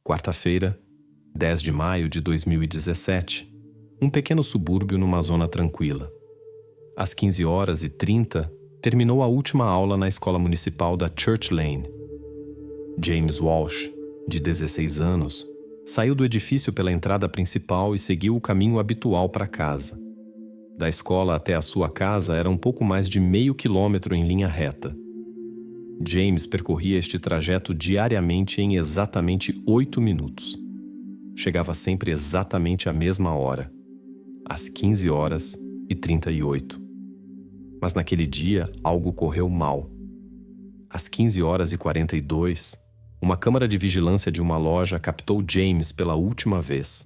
Quarta-feira, 10 de maio de 2017. Um pequeno subúrbio numa zona tranquila. Às 15h30, terminou a última aula na escola municipal da Church Lane. James Walsh, de 16 anos, saiu do edifício pela entrada principal e seguiu o caminho habitual para casa. Da escola até a sua casa era um pouco mais de meio quilômetro em linha reta. James percorria este trajeto diariamente em exatamente 8 minutos. Chegava sempre exatamente à mesma hora, às 15h38. Mas naquele dia, algo correu mal. Às 15h42, uma câmara de vigilância de uma loja captou James pela última vez.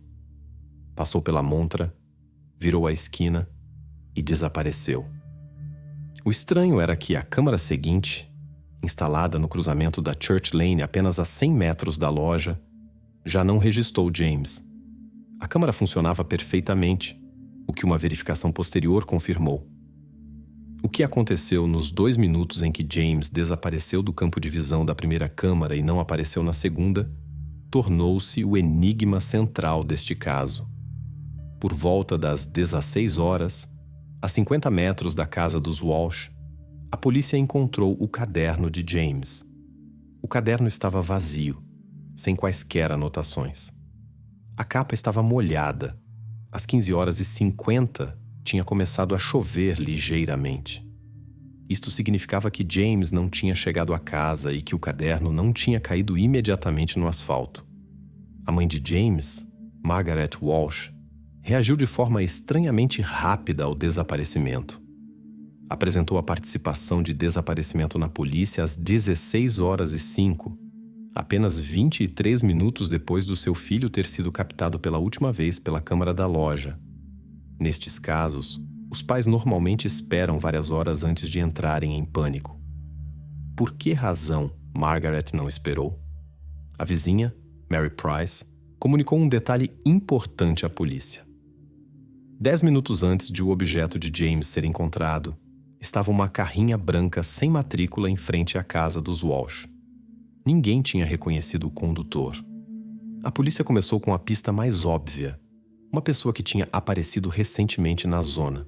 Passou pela montra, virou a esquina e desapareceu. O estranho era que a câmara seguinte, instalada no cruzamento da Church Lane apenas a 100 metros da loja, já não registrou James. A câmara funcionava perfeitamente, o que uma verificação posterior confirmou. O que aconteceu nos 2 minutos em que James desapareceu do campo de visão da primeira câmara e não apareceu na segunda, tornou-se o enigma central deste caso. Por volta das 16h, a 50 metros da casa dos Walsh, a polícia encontrou o caderno de James. O caderno estava vazio, sem quaisquer anotações. A capa estava molhada. Às 15h50, tinha começado a chover ligeiramente. Isto significava que James não tinha chegado a casa e que o caderno não tinha caído imediatamente no asfalto. A mãe de James, Margaret Walsh, reagiu de forma estranhamente rápida ao desaparecimento. Apresentou a participação de desaparecimento na polícia às 16h05, apenas 23 minutos depois do seu filho ter sido captado pela última vez pela câmara da loja. Nestes casos, os pais normalmente esperam várias horas antes de entrarem em pânico. Por que razão Margaret não esperou? A vizinha, Mary Price, comunicou um detalhe importante à polícia. 10 minutos antes de o objeto de James ser encontrado, estava uma carrinha branca sem matrícula em frente à casa dos Walsh. Ninguém tinha reconhecido o condutor. A polícia começou com a pista mais óbvia, uma pessoa que tinha aparecido recentemente na zona.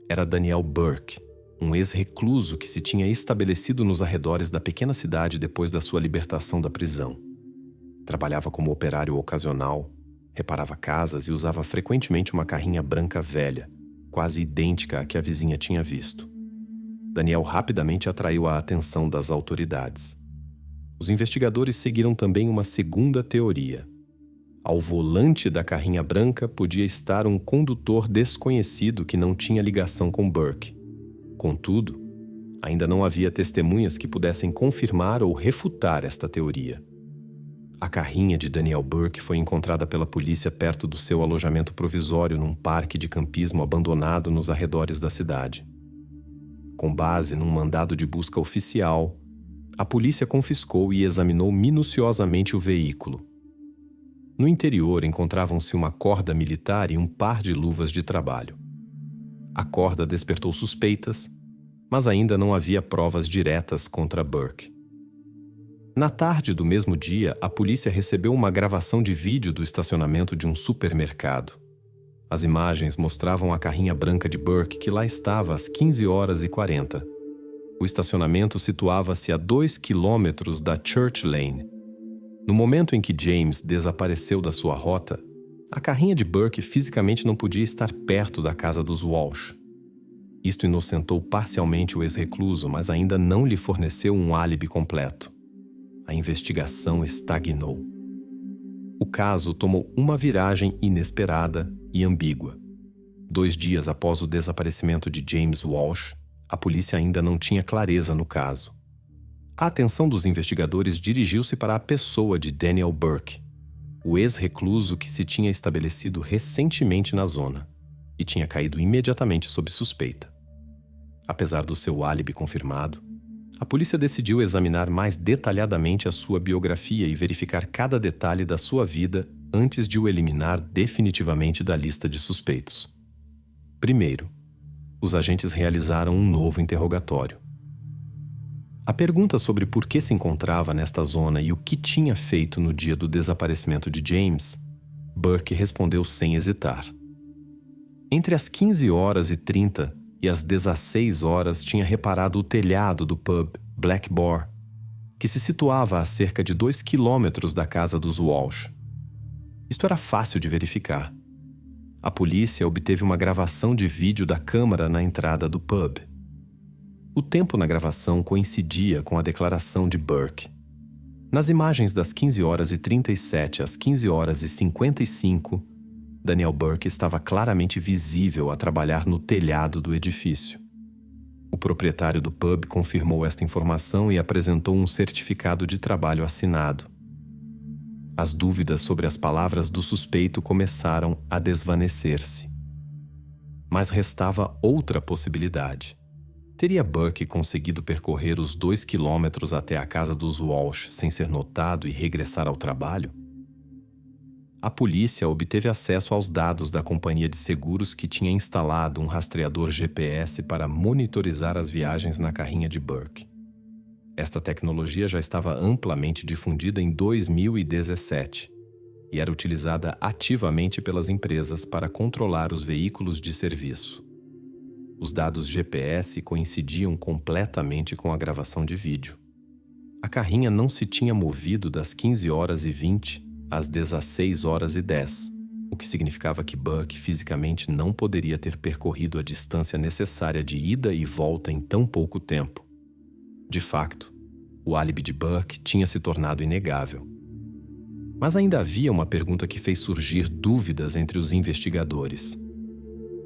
Era Daniel Burke, um ex-recluso que se tinha estabelecido nos arredores da pequena cidade depois da sua libertação da prisão. Trabalhava como operário ocasional, reparava casas e usava frequentemente uma carrinha branca velha, quase idêntica à que a vizinha tinha visto. Daniel rapidamente atraiu a atenção das autoridades. Os investigadores seguiram também uma segunda teoria. Ao volante da carrinha branca podia estar um condutor desconhecido que não tinha ligação com Burke. Contudo, ainda não havia testemunhas que pudessem confirmar ou refutar esta teoria. A carrinha de Daniel Burke foi encontrada pela polícia perto do seu alojamento provisório num parque de campismo abandonado nos arredores da cidade. Com base num mandado de busca oficial, a polícia confiscou e examinou minuciosamente o veículo. No interior encontravam-se uma corda militar e um par de luvas de trabalho. A corda despertou suspeitas, mas ainda não havia provas diretas contra Burke. Na tarde do mesmo dia, a polícia recebeu uma gravação de vídeo do estacionamento de um supermercado. As imagens mostravam a carrinha branca de Burke que lá estava às 15h40. O estacionamento situava-se a 2 quilômetros da Church Lane. No momento em que James desapareceu da sua rota, a carrinha de Burke fisicamente não podia estar perto da casa dos Walsh. Isto inocentou parcialmente o ex-recluso, mas ainda não lhe forneceu um álibi completo. A investigação estagnou. O caso tomou uma viragem inesperada e ambígua. 2 dias após o desaparecimento de James Walsh, a polícia ainda não tinha clareza no caso. A atenção dos investigadores dirigiu-se para a pessoa de Daniel Burke, o ex-recluso que se tinha estabelecido recentemente na zona e tinha caído imediatamente sob suspeita. Apesar do seu álibi confirmado, a polícia decidiu examinar mais detalhadamente a sua biografia e verificar cada detalhe da sua vida antes de o eliminar definitivamente da lista de suspeitos. Primeiro, os agentes realizaram um novo interrogatório. A pergunta sobre por que se encontrava nesta zona e o que tinha feito no dia do desaparecimento de James, Burke respondeu sem hesitar. Entre as 15h30 e as 16h tinha reparado o telhado do pub Black Boar, que se situava a cerca de 2 quilômetros da casa dos Walsh. Isto era fácil de verificar. A polícia obteve uma gravação de vídeo da câmara na entrada do pub. O tempo na gravação coincidia com a declaração de Burke. Nas imagens das 15h37 às 15h55, Daniel Burke estava claramente visível a trabalhar no telhado do edifício. O proprietário do pub confirmou esta informação e apresentou um certificado de trabalho assinado. As dúvidas sobre as palavras do suspeito começaram a desvanecer-se. Mas restava outra possibilidade. Teria Burke conseguido percorrer os 2 quilômetros até a casa dos Walsh sem ser notado e regressar ao trabalho? A polícia obteve acesso aos dados da companhia de seguros que tinha instalado um rastreador GPS para monitorizar as viagens na carrinha de Burke. Esta tecnologia já estava amplamente difundida em 2017 e era utilizada ativamente pelas empresas para controlar os veículos de serviço. Os dados GPS coincidiam completamente com a gravação de vídeo. A carrinha não se tinha movido das 15h20 às 16h10, o que significava que Burke fisicamente não poderia ter percorrido a distância necessária de ida e volta em tão pouco tempo. De facto, o álibi de Burke tinha se tornado inegável. Mas ainda havia uma pergunta que fez surgir dúvidas entre os investigadores.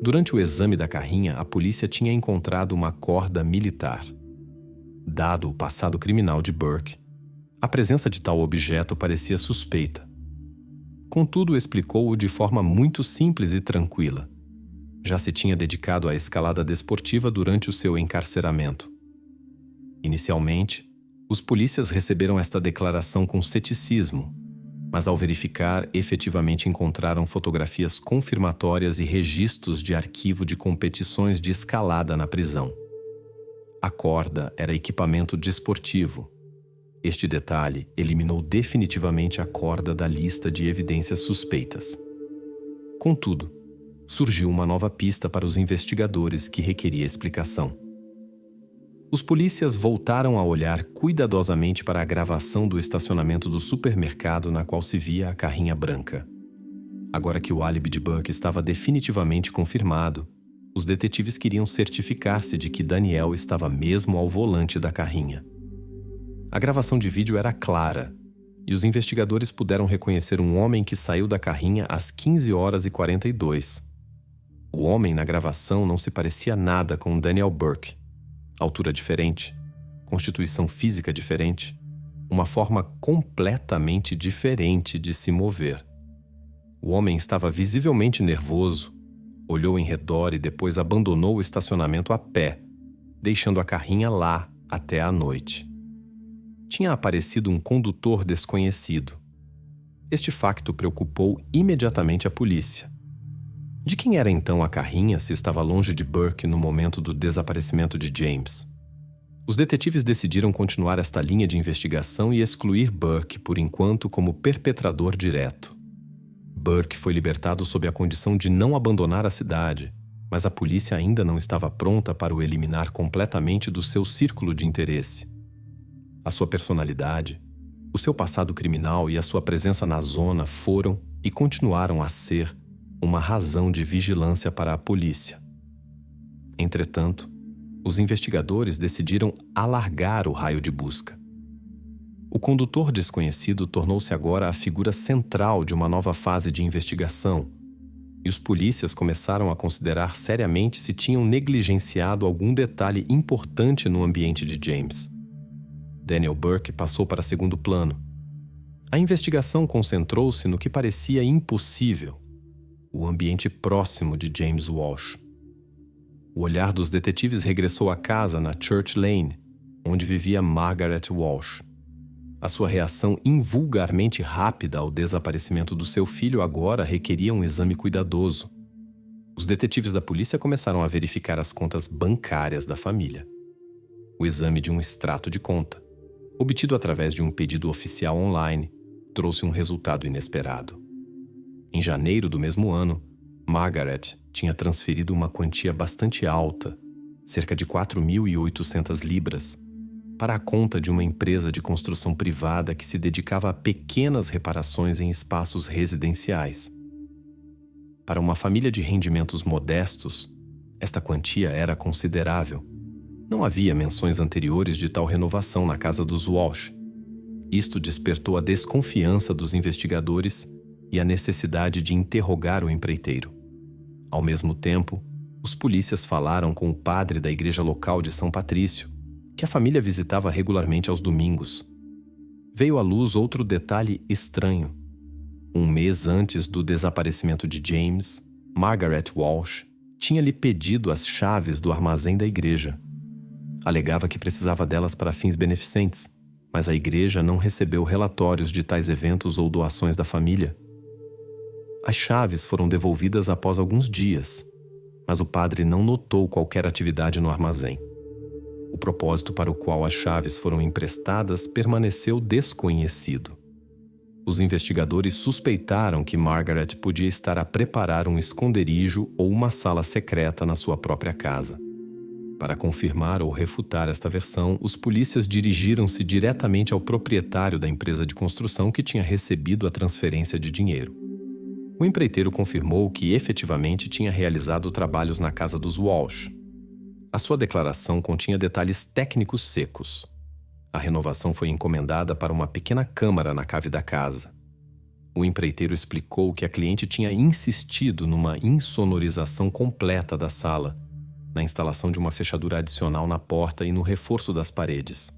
Durante o exame da carrinha, a polícia tinha encontrado uma corda militar. Dado o passado criminal de Burke, a presença de tal objeto parecia suspeita. Contudo, explicou-o de forma muito simples e tranquila. Já se tinha dedicado à escalada desportiva durante o seu encarceramento. Inicialmente, os polícias receberam esta declaração com ceticismo, mas ao verificar, efetivamente encontraram fotografias confirmatórias e registros de arquivo de competições de escalada na prisão. A corda era equipamento desportivo. Este detalhe eliminou definitivamente a corda da lista de evidências suspeitas. Contudo, surgiu uma nova pista para os investigadores que requeria explicação. Os polícias voltaram a olhar cuidadosamente para a gravação do estacionamento do supermercado na qual se via a carrinha branca. Agora que o álibi de Burke estava definitivamente confirmado, os detetives queriam certificar-se de que Daniel estava mesmo ao volante da carrinha. A gravação de vídeo era clara, e os investigadores puderam reconhecer um homem que saiu da carrinha às 15h42. O homem na gravação não se parecia nada com Daniel Burke. Altura diferente, constituição física diferente, uma forma completamente diferente de se mover. O homem estava visivelmente nervoso, olhou em redor e depois abandonou o estacionamento a pé, deixando a carrinha lá até a noite. Tinha aparecido um condutor desconhecido. Este facto preocupou imediatamente a polícia. De quem era então a carrinha se estava longe de Burke no momento do desaparecimento de James? Os detetives decidiram continuar esta linha de investigação e excluir Burke por enquanto como perpetrador direto. Burke foi libertado sob a condição de não abandonar a cidade, mas a polícia ainda não estava pronta para o eliminar completamente do seu círculo de interesse. A sua personalidade, o seu passado criminal e a sua presença na zona foram e continuaram a ser uma razão de vigilância para a polícia. Entretanto, os investigadores decidiram alargar o raio de busca. O condutor desconhecido tornou-se agora a figura central de uma nova fase de investigação, e os polícias começaram a considerar seriamente se tinham negligenciado algum detalhe importante no ambiente de James. Daniel Burke passou para segundo plano. A investigação concentrou-se no que parecia impossível: o ambiente próximo de James Walsh. O olhar dos detetives regressou à casa na Church Lane, onde vivia Margaret Walsh. A sua reação invulgarmente rápida ao desaparecimento do seu filho agora requeria um exame cuidadoso. Os detetives da polícia começaram a verificar as contas bancárias da família. O exame de um extrato de conta, obtido através de um pedido oficial online, trouxe um resultado inesperado. Em janeiro do mesmo ano, Margaret tinha transferido uma quantia bastante alta, cerca de 4.800 libras, para a conta de uma empresa de construção privada que se dedicava a pequenas reparações em espaços residenciais. Para uma família de rendimentos modestos, esta quantia era considerável. Não havia menções anteriores de tal renovação na casa dos Walsh. Isto despertou a desconfiança dos investigadores e a necessidade de interrogar o empreiteiro. Ao mesmo tempo, os polícias falaram com o padre da igreja local de São Patrício, que a família visitava regularmente aos domingos. Veio à luz outro detalhe estranho. Um mês antes do desaparecimento de James, Margaret Walsh tinha-lhe pedido as chaves do armazém da igreja. Alegava que precisava delas para fins beneficentes, mas a igreja não recebeu relatórios de tais eventos ou doações da família. As chaves foram devolvidas após alguns dias, mas o padre não notou qualquer atividade no armazém. O propósito para o qual as chaves foram emprestadas permaneceu desconhecido. Os investigadores suspeitaram que Margaret podia estar a preparar um esconderijo ou uma sala secreta na sua própria casa. Para confirmar ou refutar esta versão, os polícias dirigiram-se diretamente ao proprietário da empresa de construção que tinha recebido a transferência de dinheiro. O empreiteiro confirmou que efetivamente tinha realizado trabalhos na casa dos Walsh. A sua declaração continha detalhes técnicos secos. A renovação foi encomendada para uma pequena câmara na cave da casa. O empreiteiro explicou que a cliente tinha insistido numa insonorização completa da sala, na instalação de uma fechadura adicional na porta e no reforço das paredes.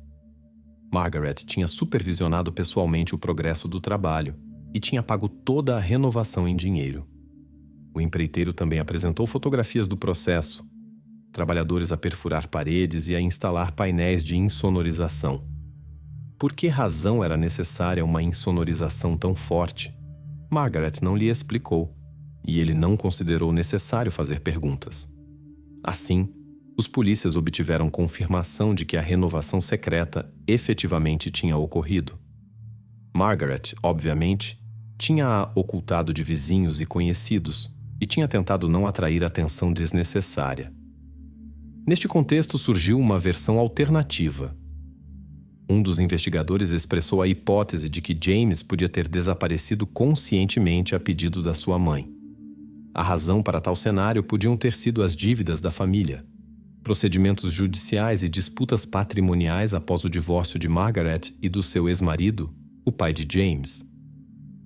Margaret tinha supervisionado pessoalmente o progresso do trabalho e tinha pago toda a renovação em dinheiro. O empreiteiro também apresentou fotografias do processo, trabalhadores a perfurar paredes e a instalar painéis de insonorização. Por que razão era necessária uma insonorização tão forte? Margaret não lhe explicou, e ele não considerou necessário fazer perguntas. Assim, os polícias obtiveram confirmação de que a renovação secreta efetivamente tinha ocorrido. Margaret, obviamente, tinha-a ocultado de vizinhos e conhecidos e tinha tentado não atrair atenção desnecessária. Neste contexto surgiu uma versão alternativa. Um dos investigadores expressou a hipótese de que James podia ter desaparecido conscientemente a pedido da sua mãe. A razão para tal cenário podiam ter sido as dívidas da família, procedimentos judiciais e disputas patrimoniais após o divórcio de Margaret e do seu ex-marido, o pai de James.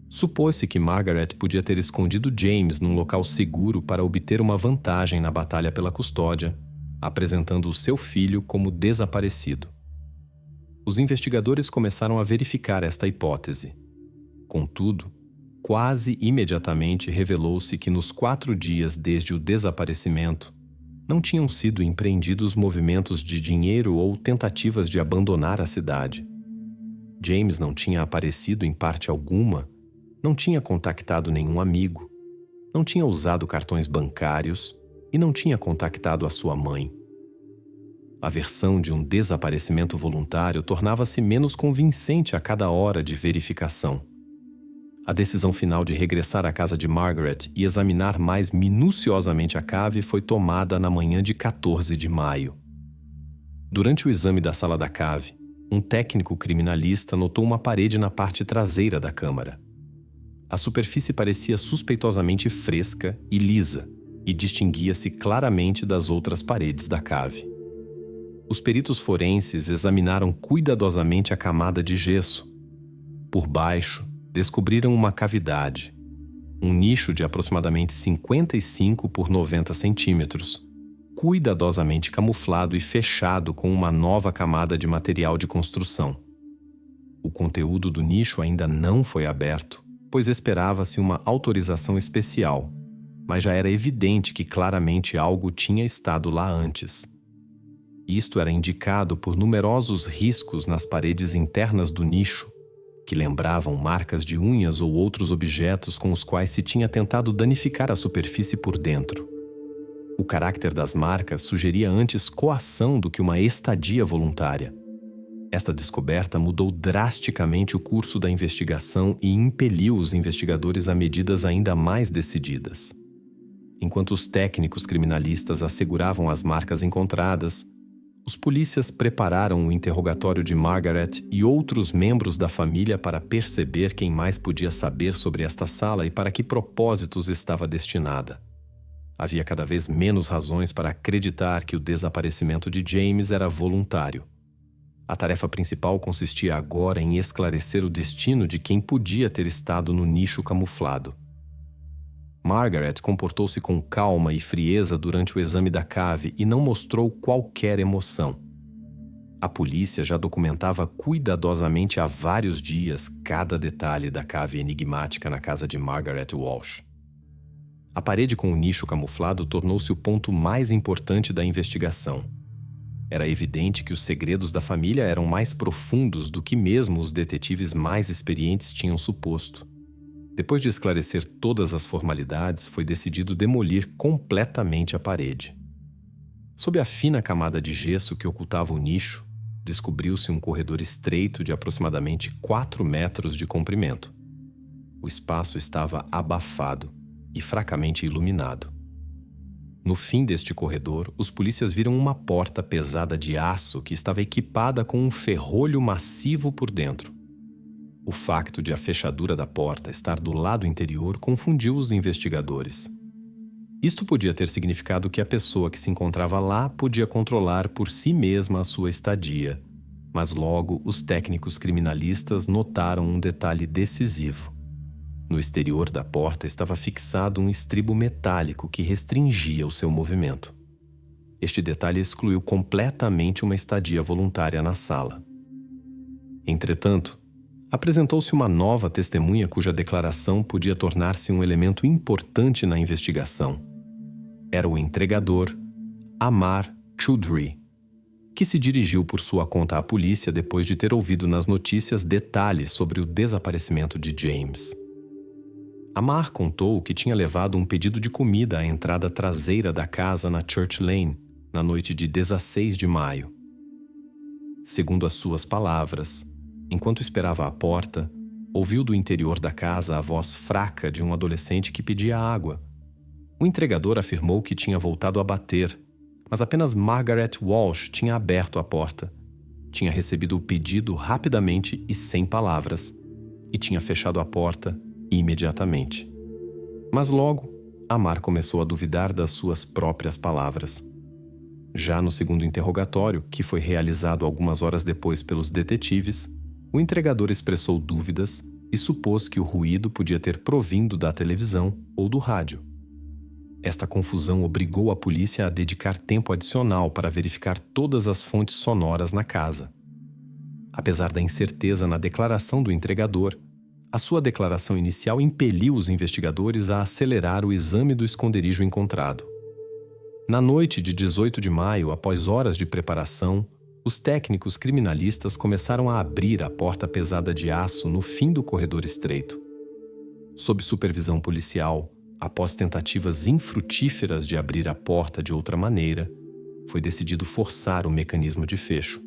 Supôs-se que Margaret podia ter escondido James num local seguro para obter uma vantagem na batalha pela custódia, apresentando o seu filho como desaparecido. Os investigadores começaram a verificar esta hipótese. Contudo, quase imediatamente revelou-se que nos 4 dias desde o desaparecimento, não tinham sido empreendidos movimentos de dinheiro ou tentativas de abandonar a cidade. James não tinha aparecido em parte alguma, não tinha contactado nenhum amigo, não tinha usado cartões bancários e não tinha contactado a sua mãe. A versão de um desaparecimento voluntário tornava-se menos convincente a cada hora de verificação. A decisão final de regressar à casa de Margaret e examinar mais minuciosamente a cave foi tomada na manhã de 14 de maio. Durante o exame da sala da cave, um técnico criminalista notou uma parede na parte traseira da câmara. A superfície parecia suspeitosamente fresca e lisa e distinguia-se claramente das outras paredes da cave. Os peritos forenses examinaram cuidadosamente a camada de gesso. Por baixo, descobriram uma cavidade, um nicho de aproximadamente 55 por 90 centímetros, cuidadosamente camuflado e fechado com uma nova camada de material de construção. O conteúdo do nicho ainda não foi aberto, pois esperava-se uma autorização especial, mas já era evidente que claramente algo tinha estado lá antes. Isto era indicado por numerosos riscos nas paredes internas do nicho, que lembravam marcas de unhas ou outros objetos com os quais se tinha tentado danificar a superfície por dentro. O caráter das marcas sugeria antes coação do que uma estadia voluntária. Esta descoberta mudou drasticamente o curso da investigação e impeliu os investigadores a medidas ainda mais decididas. Enquanto os técnicos criminalistas asseguravam as marcas encontradas, os polícias prepararam o interrogatório de Margaret e outros membros da família para perceber quem mais podia saber sobre esta sala e para que propósitos estava destinada. Havia cada vez menos razões para acreditar que o desaparecimento de James era voluntário. A tarefa principal consistia agora em esclarecer o destino de quem podia ter estado no nicho camuflado. Margaret comportou-se com calma e frieza durante o exame da cave e não mostrou qualquer emoção. A polícia já documentava cuidadosamente há vários dias cada detalhe da cave enigmática na casa de Margaret Walsh. A parede com o nicho camuflado tornou-se o ponto mais importante da investigação. Era evidente que os segredos da família eram mais profundos do que mesmo os detetives mais experientes tinham suposto. Depois de esclarecer todas as formalidades, foi decidido demolir completamente a parede. Sob a fina camada de gesso que ocultava o nicho, descobriu-se um corredor estreito de aproximadamente 4 metros de comprimento. O espaço estava abafado e fracamente iluminado. No fim deste corredor, os polícias viram uma porta pesada de aço que estava equipada com um ferrolho massivo por dentro. O facto de a fechadura da porta estar do lado interior confundiu os investigadores. Isto podia ter significado que a pessoa que se encontrava lá podia controlar por si mesma a sua estadia, mas logo os técnicos criminalistas notaram um detalhe decisivo. No exterior da porta estava fixado um estribo metálico que restringia o seu movimento. Este detalhe excluiu completamente uma estadia voluntária na sala. Entretanto, apresentou-se uma nova testemunha cuja declaração podia tornar-se um elemento importante na investigação. Era o entregador Amar Choudhury, que se dirigiu por sua conta à polícia depois de ter ouvido nas notícias detalhes sobre o desaparecimento de James. Amar contou que tinha levado um pedido de comida à entrada traseira da casa na Church Lane, na noite de 16 de maio. Segundo as suas palavras, enquanto esperava à porta, ouviu do interior da casa a voz fraca de um adolescente que pedia água. O entregador afirmou que tinha voltado a bater, mas apenas Margaret Walsh tinha aberto a porta. Tinha recebido o pedido rapidamente e sem palavras, e tinha fechado a porta imediatamente. Mas logo, Amar começou a duvidar das suas próprias palavras. Já no segundo interrogatório, que foi realizado algumas horas depois pelos detetives, o entregador expressou dúvidas e supôs que o ruído podia ter provindo da televisão ou do rádio. Esta confusão obrigou a polícia a dedicar tempo adicional para verificar todas as fontes sonoras na casa. Apesar da incerteza na declaração do entregador, a sua declaração inicial impeliu os investigadores a acelerar o exame do esconderijo encontrado. Na noite de 18 de maio, após horas de preparação, os técnicos criminalistas começaram a abrir a porta pesada de aço no fim do corredor estreito. Sob supervisão policial, após tentativas infrutíferas de abrir a porta de outra maneira, foi decidido forçar o mecanismo de fecho.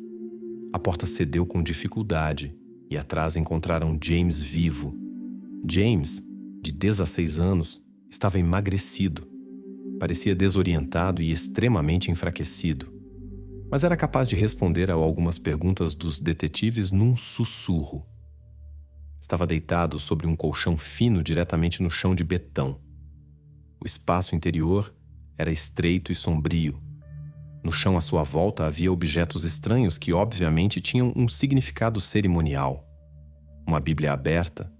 A porta cedeu com dificuldade e atrás encontraram James vivo. James, de 16 anos, estava emagrecido. Parecia desorientado e extremamente enfraquecido, mas era capaz de responder a algumas perguntas dos detetives num sussurro. Estava deitado sobre um colchão fino diretamente no chão de betão. O espaço interior era estreito e sombrio. No chão à sua volta havia objetos estranhos que obviamente tinham um significado cerimonial. Uma Bíblia aberta,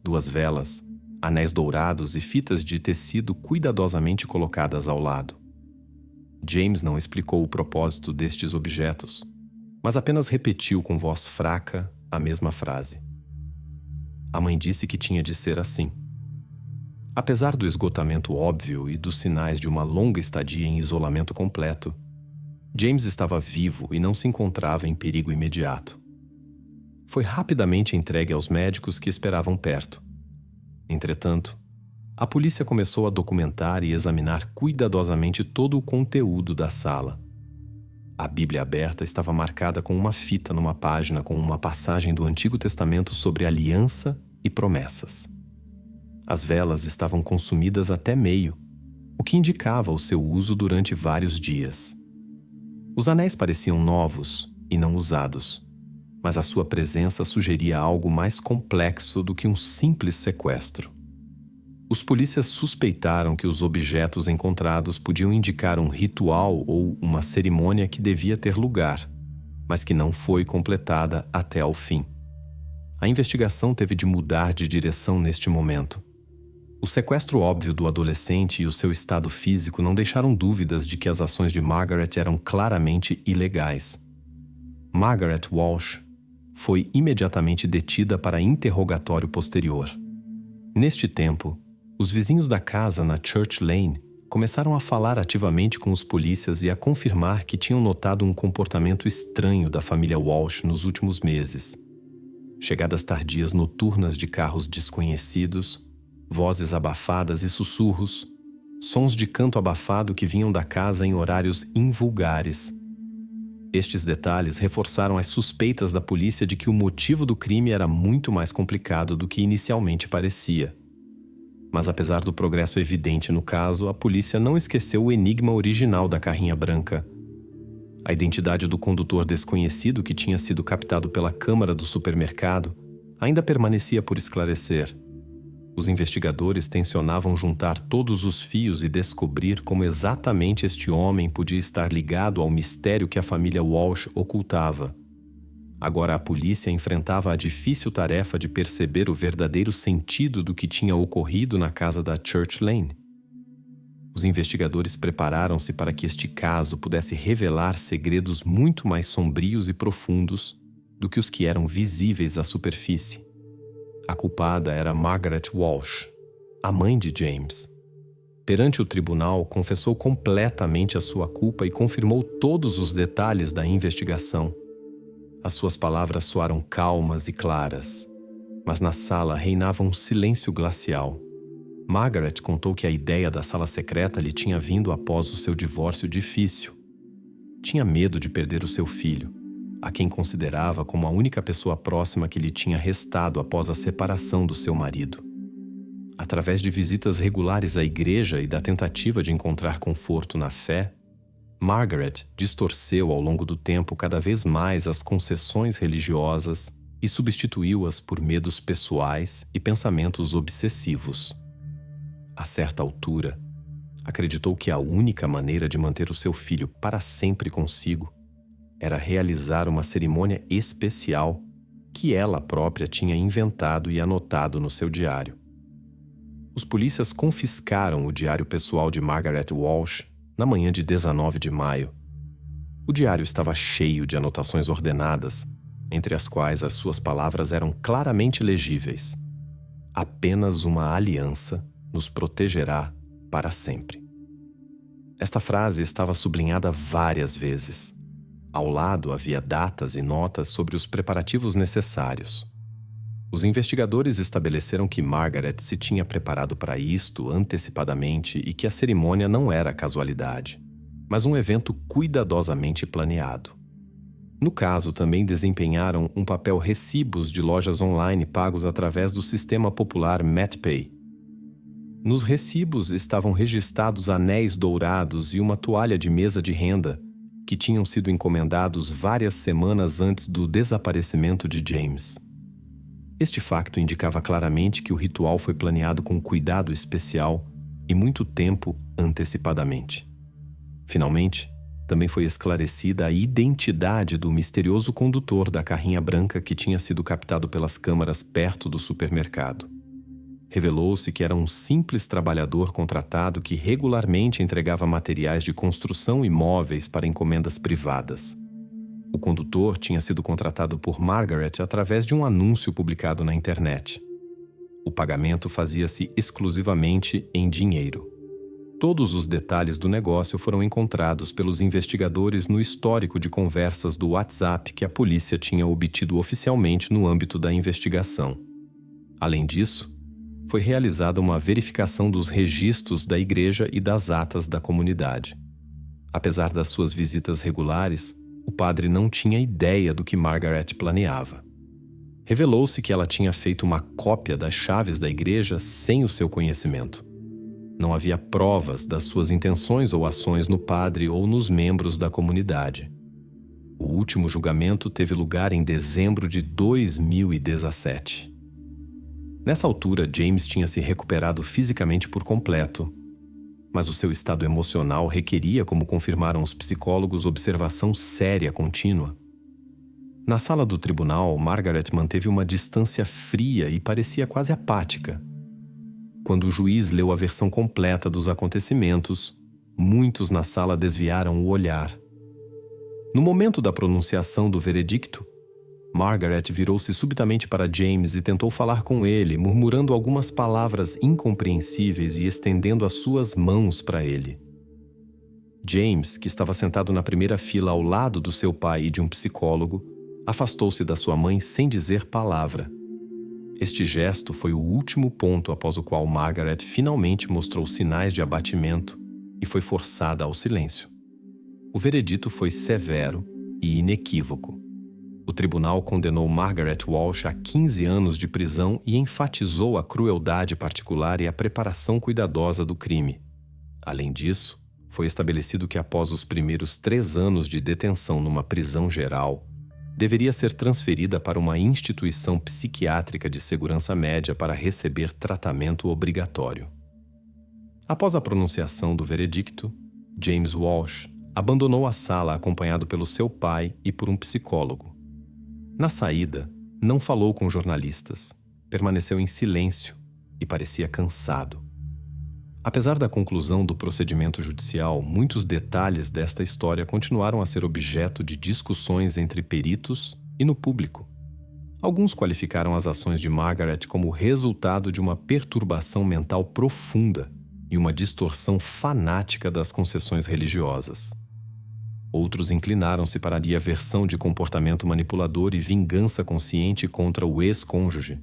2 velas, anéis dourados e fitas de tecido cuidadosamente colocadas ao lado. James não explicou o propósito destes objetos, mas apenas repetiu com voz fraca a mesma frase. A mãe disse que tinha de ser assim. Apesar do esgotamento óbvio e dos sinais de uma longa estadia em isolamento completo, James estava vivo e não se encontrava em perigo imediato. Foi rapidamente entregue aos médicos que esperavam perto. Entretanto, A polícia começou a documentar e examinar cuidadosamente todo o conteúdo da sala. A Bíblia aberta estava marcada com uma fita numa página com uma passagem do Antigo Testamento sobre aliança e promessas. As velas estavam consumidas até meio, o que indicava o seu uso durante vários dias. Os anéis pareciam novos e não usados, mas a sua presença sugeria algo mais complexo do que um simples sequestro. Os polícias suspeitaram que os objetos encontrados podiam indicar um ritual ou uma cerimônia que devia ter lugar, mas que não foi completada até ao fim. A investigação teve de mudar de direção neste momento. O sequestro óbvio do adolescente e o seu estado físico não deixaram dúvidas de que as ações de Margaret eram claramente ilegais. Margaret Walsh foi imediatamente detida para interrogatório posterior. Neste tempo, os vizinhos da casa na Church Lane começaram a falar ativamente com os polícias e a confirmar que tinham notado um comportamento estranho da família Walsh nos últimos meses. Chegadas tardias noturnas de carros desconhecidos, vozes abafadas e sussurros, sons de canto abafado que vinham da casa em horários invulgares. Estes detalhes reforçaram as suspeitas da polícia de que o motivo do crime era muito mais complicado do que inicialmente parecia. Mas apesar do progresso evidente no caso, a polícia não esqueceu o enigma original da carrinha branca. A identidade do condutor desconhecido que tinha sido captado pela câmara do supermercado ainda permanecia por esclarecer. Os investigadores tensionavam juntar todos os fios e descobrir como exatamente este homem podia estar ligado ao mistério que a família Walsh ocultava. Agora a polícia enfrentava a difícil tarefa de perceber o verdadeiro sentido do que tinha ocorrido na casa da Church Lane. Os investigadores prepararam-se para que este caso pudesse revelar segredos muito mais sombrios e profundos do que os que eram visíveis à superfície. A culpada era Margaret Walsh, a mãe de James. Perante o tribunal, confessou completamente a sua culpa e confirmou todos os detalhes da investigação. As suas palavras soaram calmas e claras, mas na sala reinava um silêncio glacial. Margaret contou que a ideia da sala secreta lhe tinha vindo após o seu divórcio difícil. Tinha medo de perder o seu filho, a quem considerava como a única pessoa próxima que lhe tinha restado após a separação do seu marido. Através de visitas regulares à igreja e da tentativa de encontrar conforto na fé, Margaret distorceu ao longo do tempo cada vez mais as concessões religiosas e substituiu-as por medos pessoais e pensamentos obsessivos. A certa altura, acreditou que a única maneira de manter o seu filho para sempre consigo era realizar uma cerimônia especial que ela própria tinha inventado e anotado no seu diário. Os polícias confiscaram o diário pessoal de Margaret Walsh na manhã de 19 de maio. O diário estava cheio de anotações ordenadas, entre as quais as suas palavras eram claramente legíveis. Apenas uma aliança nos protegerá para sempre. Esta frase estava sublinhada várias vezes. Ao lado havia datas e notas sobre os preparativos necessários. Os investigadores estabeleceram que Margaret se tinha preparado para isto antecipadamente e que a cerimônia não era casualidade, mas um evento cuidadosamente planeado. No caso, também desempenharam um papel recibos de lojas online pagos através do sistema popular MatPay. Nos recibos estavam registrados anéis dourados e uma toalha de mesa de renda que tinham sido encomendados várias semanas antes do desaparecimento de James. Este facto indicava claramente que o ritual foi planeado com cuidado especial e muito tempo antecipadamente. Finalmente, também foi esclarecida a identidade do misterioso condutor da carrinha branca que tinha sido captado pelas câmaras perto do supermercado. Revelou-se que era um simples trabalhador contratado que regularmente entregava materiais de construção e móveis para encomendas privadas. O condutor tinha sido contratado por Margaret através de um anúncio publicado na internet. O pagamento fazia-se exclusivamente em dinheiro. Todos os detalhes do negócio foram encontrados pelos investigadores no histórico de conversas do WhatsApp que a polícia tinha obtido oficialmente no âmbito da investigação. Além disso, foi realizada uma verificação dos registros da igreja e das atas da comunidade. Apesar das suas visitas regulares, o padre não tinha ideia do que Margaret planeava. Revelou-se que ela tinha feito uma cópia das chaves da igreja sem o seu conhecimento. Não havia provas das suas intenções ou ações no padre ou nos membros da comunidade. O último julgamento teve lugar em dezembro de 2017. Nessa altura, James tinha se recuperado fisicamente por completo, mas o seu estado emocional requeria, como confirmaram os psicólogos, observação séria contínua. Na sala do tribunal, Margaret manteve uma distância fria e parecia quase apática. Quando o juiz leu a versão completa dos acontecimentos, muitos na sala desviaram o olhar. No momento da pronunciação do veredicto, Margaret virou-se subitamente para James e tentou falar com ele, murmurando algumas palavras incompreensíveis e estendendo as suas mãos para ele. James, que estava sentado na primeira fila ao lado do seu pai e de um psicólogo, afastou-se da sua mãe sem dizer palavra. Este gesto foi o último ponto após o qual Margaret finalmente mostrou sinais de abatimento e foi forçada ao silêncio. O veredito foi severo e inequívoco. O tribunal condenou Margaret Walsh a 15 anos de prisão e enfatizou a crueldade particular e a preparação cuidadosa do crime. Além disso, foi estabelecido que após os primeiros 3 anos de detenção numa prisão geral, deveria ser transferida para uma instituição psiquiátrica de segurança média para receber tratamento obrigatório. Após a pronunciação do veredicto, James Walsh abandonou a sala acompanhado pelo seu pai e por um psicólogo. Na saída, não falou com jornalistas, permaneceu em silêncio e parecia cansado. Apesar da conclusão do procedimento judicial, muitos detalhes desta história continuaram a ser objeto de discussões entre peritos e no público. Alguns qualificaram as ações de Margaret como resultado de uma perturbação mental profunda e uma distorção fanática das concessões religiosas. Outros inclinaram-se para a versão de comportamento manipulador e vingança consciente contra o ex-cônjuge.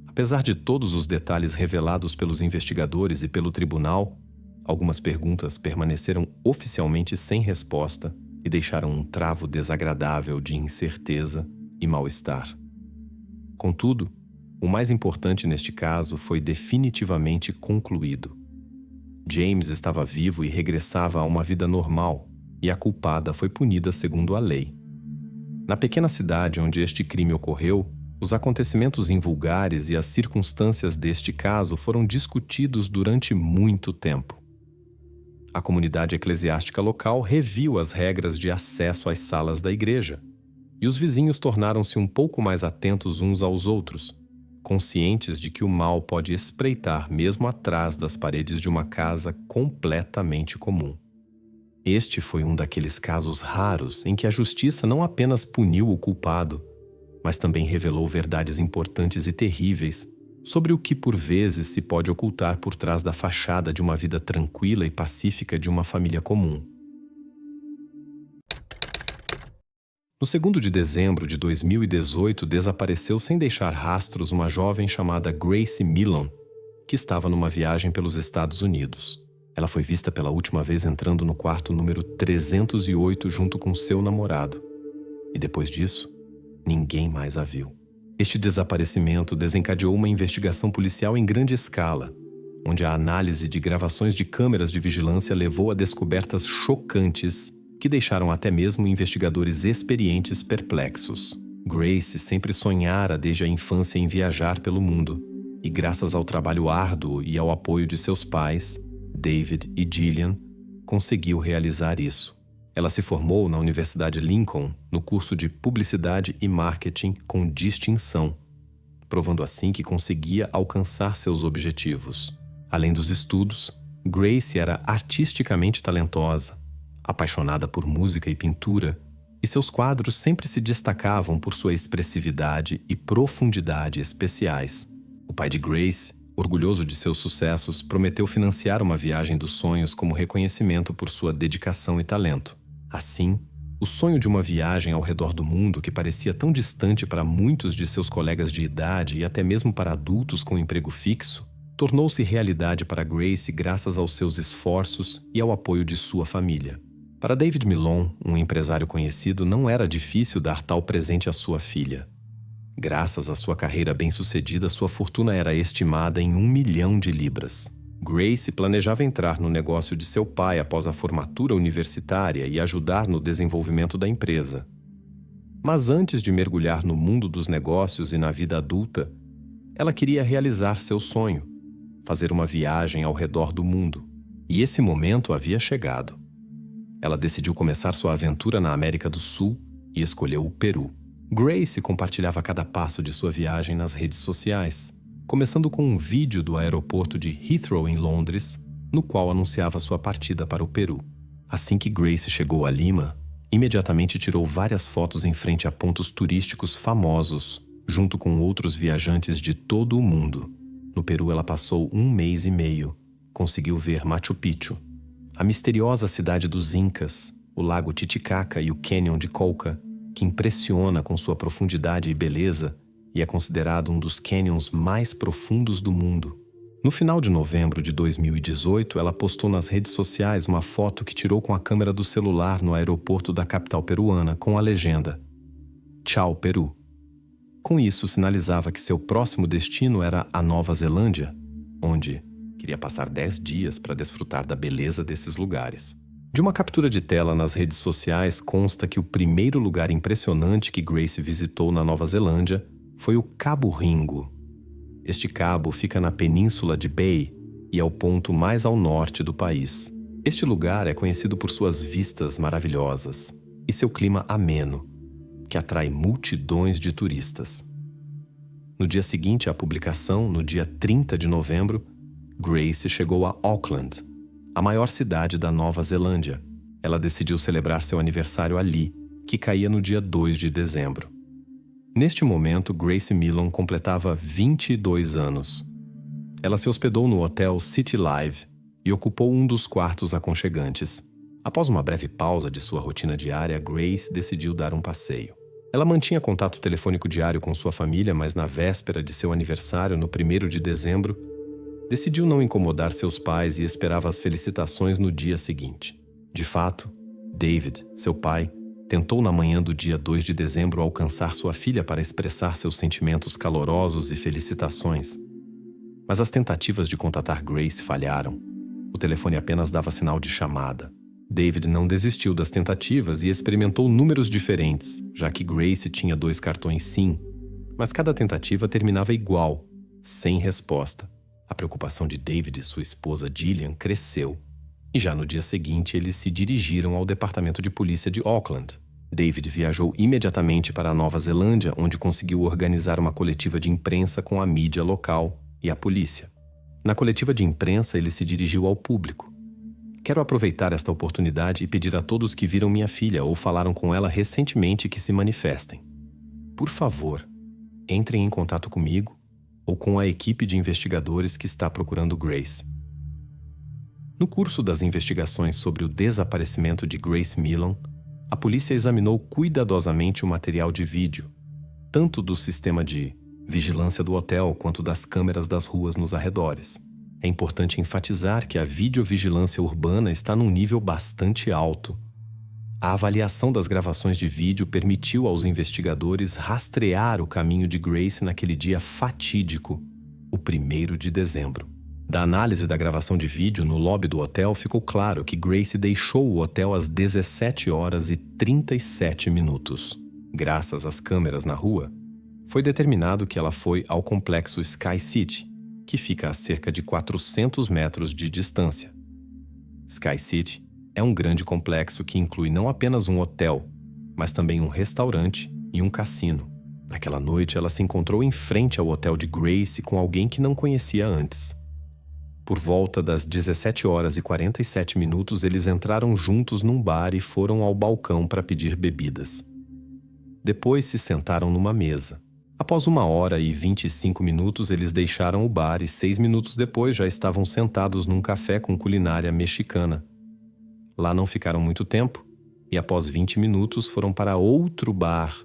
Apesar de todos os detalhes revelados pelos investigadores e pelo tribunal, algumas perguntas permaneceram oficialmente sem resposta e deixaram um travo desagradável de incerteza e mal-estar. Contudo, o mais importante neste caso foi definitivamente concluído. James estava vivo e regressava a uma vida normal, e a culpada foi punida segundo a lei. Na pequena cidade onde este crime ocorreu, os acontecimentos invulgares e as circunstâncias deste caso foram discutidos durante muito tempo. A comunidade eclesiástica local reviu as regras de acesso às salas da igreja, e os vizinhos tornaram-se um pouco mais atentos uns aos outros, conscientes de que o mal pode espreitar mesmo atrás das paredes de uma casa completamente comum. Este foi um daqueles casos raros em que a justiça não apenas puniu o culpado, mas também revelou verdades importantes e terríveis sobre o que por vezes se pode ocultar por trás da fachada de uma vida tranquila e pacífica de uma família comum. No 2º de dezembro de 2018, desapareceu sem deixar rastros uma jovem chamada Grace Milon, que estava numa viagem pelos Estados Unidos. Ela foi vista pela última vez entrando no quarto número 308 junto com seu namorado. E depois disso, ninguém mais a viu. Este desaparecimento desencadeou uma investigação policial em grande escala, onde a análise de gravações de câmeras de vigilância levou a descobertas chocantes que deixaram até mesmo investigadores experientes perplexos. Grace sempre sonhara desde a infância em viajar pelo mundo, e graças ao trabalho árduo e ao apoio de seus pais, David e Gillian, conseguiu realizar isso. Ela se formou na Universidade Lincoln no curso de Publicidade e Marketing com distinção, provando assim que conseguia alcançar seus objetivos. Além dos estudos, Grace era artisticamente talentosa, apaixonada por música e pintura, e seus quadros sempre se destacavam por sua expressividade e profundidade especiais. O pai de Grace, orgulhoso de seus sucessos, prometeu financiar uma viagem dos sonhos como reconhecimento por sua dedicação e talento. Assim, O sonho de uma viagem ao redor do mundo, que parecia tão distante para muitos de seus colegas de idade e até mesmo para adultos com emprego fixo, tornou-se realidade para Grace graças aos seus esforços e ao apoio de sua família. Para David Milon, um empresário conhecido, não era difícil dar tal presente à sua filha. Graças à sua carreira bem-sucedida, sua fortuna era estimada em 1 milhão de libras. Grace planejava entrar no negócio de seu pai após a formatura universitária e ajudar no desenvolvimento da empresa. Mas antes de mergulhar no mundo dos negócios e na vida adulta, ela queria realizar seu sonho, fazer uma viagem ao redor do mundo. E esse momento havia chegado. Ela decidiu começar sua aventura na América do Sul e escolheu o Peru. Grace compartilhava cada passo de sua viagem nas redes sociais, começando com um vídeo do aeroporto de Heathrow, em Londres, no qual anunciava sua partida para o Peru. Assim que Grace chegou a Lima, imediatamente tirou várias fotos em frente a pontos turísticos famosos, junto com outros viajantes de todo o mundo. No Peru, ela passou 1 mês e meio. Conseguiu ver Machu Picchu, a misteriosa cidade dos Incas, o lago Titicaca e o Canyon de Colca, que impressiona com sua profundidade e beleza e é considerado um dos canyons mais profundos do mundo. No final de novembro de 2018, ela postou nas redes sociais uma foto que tirou com a câmera do celular no aeroporto da capital peruana com a legenda "Tchau, Peru". Com isso, sinalizava que seu próximo destino era a Nova Zelândia, onde queria passar 10 dias para desfrutar da beleza desses lugares. De uma captura de tela nas redes sociais consta que o primeiro lugar impressionante que Grace visitou na Nova Zelândia foi o Cabo Ringo. Este cabo fica na península de Bay e é o ponto mais ao norte do país. Este lugar é conhecido por suas vistas maravilhosas e seu clima ameno, que atrai multidões de turistas. No dia seguinte à publicação, no dia 30 de novembro, Grace chegou a Auckland, a maior cidade da Nova Zelândia. Ela decidiu celebrar seu aniversário ali, que caía no dia 2 de dezembro. Neste momento, Grace Milon completava 22 anos. Ela se hospedou no hotel City Live e ocupou um dos quartos aconchegantes. Após uma breve pausa de sua rotina diária, Grace decidiu dar um passeio. Ela mantinha contato telefônico diário com sua família, mas na véspera de seu aniversário, no 1º de dezembro, decidiu não incomodar seus pais e esperava as felicitações no dia seguinte. De fato, David, seu pai, tentou na manhã do dia 2 de dezembro alcançar sua filha para expressar seus sentimentos calorosos e felicitações. Mas as tentativas de contatar Grace falharam. O telefone apenas dava sinal de chamada. David não desistiu das tentativas e experimentou números diferentes, já que Grace tinha 2 cartões SIM, mas cada tentativa terminava igual, sem resposta. A preocupação de David e sua esposa Gillian cresceu. E já no dia seguinte, eles se dirigiram ao departamento de polícia de Auckland. David viajou imediatamente para a Nova Zelândia, onde conseguiu organizar uma coletiva de imprensa com a mídia local e a polícia. Na coletiva de imprensa, ele se dirigiu ao público. Quero aproveitar esta oportunidade e pedir a todos que viram minha filha ou falaram com ela recentemente que se manifestem. Por favor, entrem em contato comigo ou com a equipe de investigadores que está procurando Grace. No curso das investigações sobre o desaparecimento de Grace Milon, a polícia examinou cuidadosamente o material de vídeo, tanto do sistema de vigilância do hotel quanto das câmeras das ruas nos arredores. É importante enfatizar que a videovigilância urbana está num nível bastante alto. A avaliação das gravações de vídeo permitiu aos investigadores rastrear o caminho de Grace naquele dia fatídico, o 1º de dezembro. Da análise da gravação de vídeo no lobby do hotel, ficou claro que Grace deixou o hotel às 17h37. Graças às câmeras na rua, foi determinado que ela foi ao complexo Sky City, que fica a cerca de 400 metros de distância. Sky City é um grande complexo que inclui não apenas um hotel, mas também um restaurante e um cassino. Naquela noite, ela se encontrou em frente ao hotel de Grace com alguém que não conhecia antes. Por volta das 17h47, eles entraram juntos num bar e foram ao balcão para pedir bebidas. Depois se sentaram numa mesa. Após 1h25, eles deixaram o bar e 6 minutos depois já estavam sentados num café com culinária mexicana. Lá não ficaram muito tempo e após 20 minutos foram para outro bar,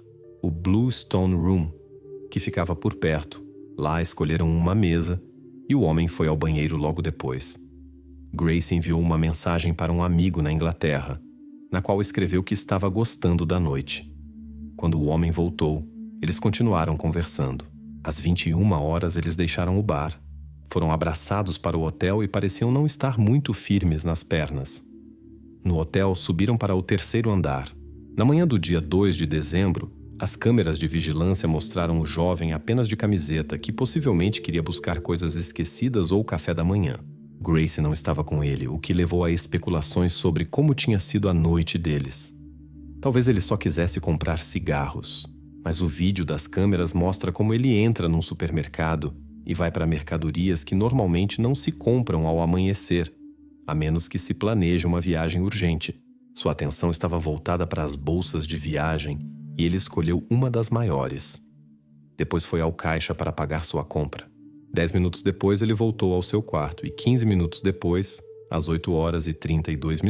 o Blue Stone Room, que ficava por perto. Lá escolheram uma mesa e o homem foi ao banheiro logo depois. Grace enviou uma mensagem para um amigo na Inglaterra, na qual escreveu que estava gostando da noite. Quando o homem voltou, eles continuaram conversando. Às 21 horas eles deixaram o bar. Foram abraçados para o hotel e pareciam não estar muito firmes nas pernas. No hotel, subiram para o 3º andar. Na manhã do dia 2 de dezembro, as câmeras de vigilância mostraram o jovem apenas de camiseta que possivelmente queria buscar coisas esquecidas ou café da manhã. Grace não estava com ele, o que levou a especulações sobre como tinha sido a noite deles. Talvez ele só quisesse comprar cigarros, mas o vídeo das câmeras mostra como ele entra num supermercado e vai para mercadorias que normalmente não se compram ao amanhecer, a menos que se planeje uma viagem urgente. Sua atenção estava voltada para as bolsas de viagem e ele escolheu uma das maiores. Depois foi ao caixa para pagar sua compra. 10 minutos depois ele voltou ao seu quarto e 15 minutos depois, às 8h32,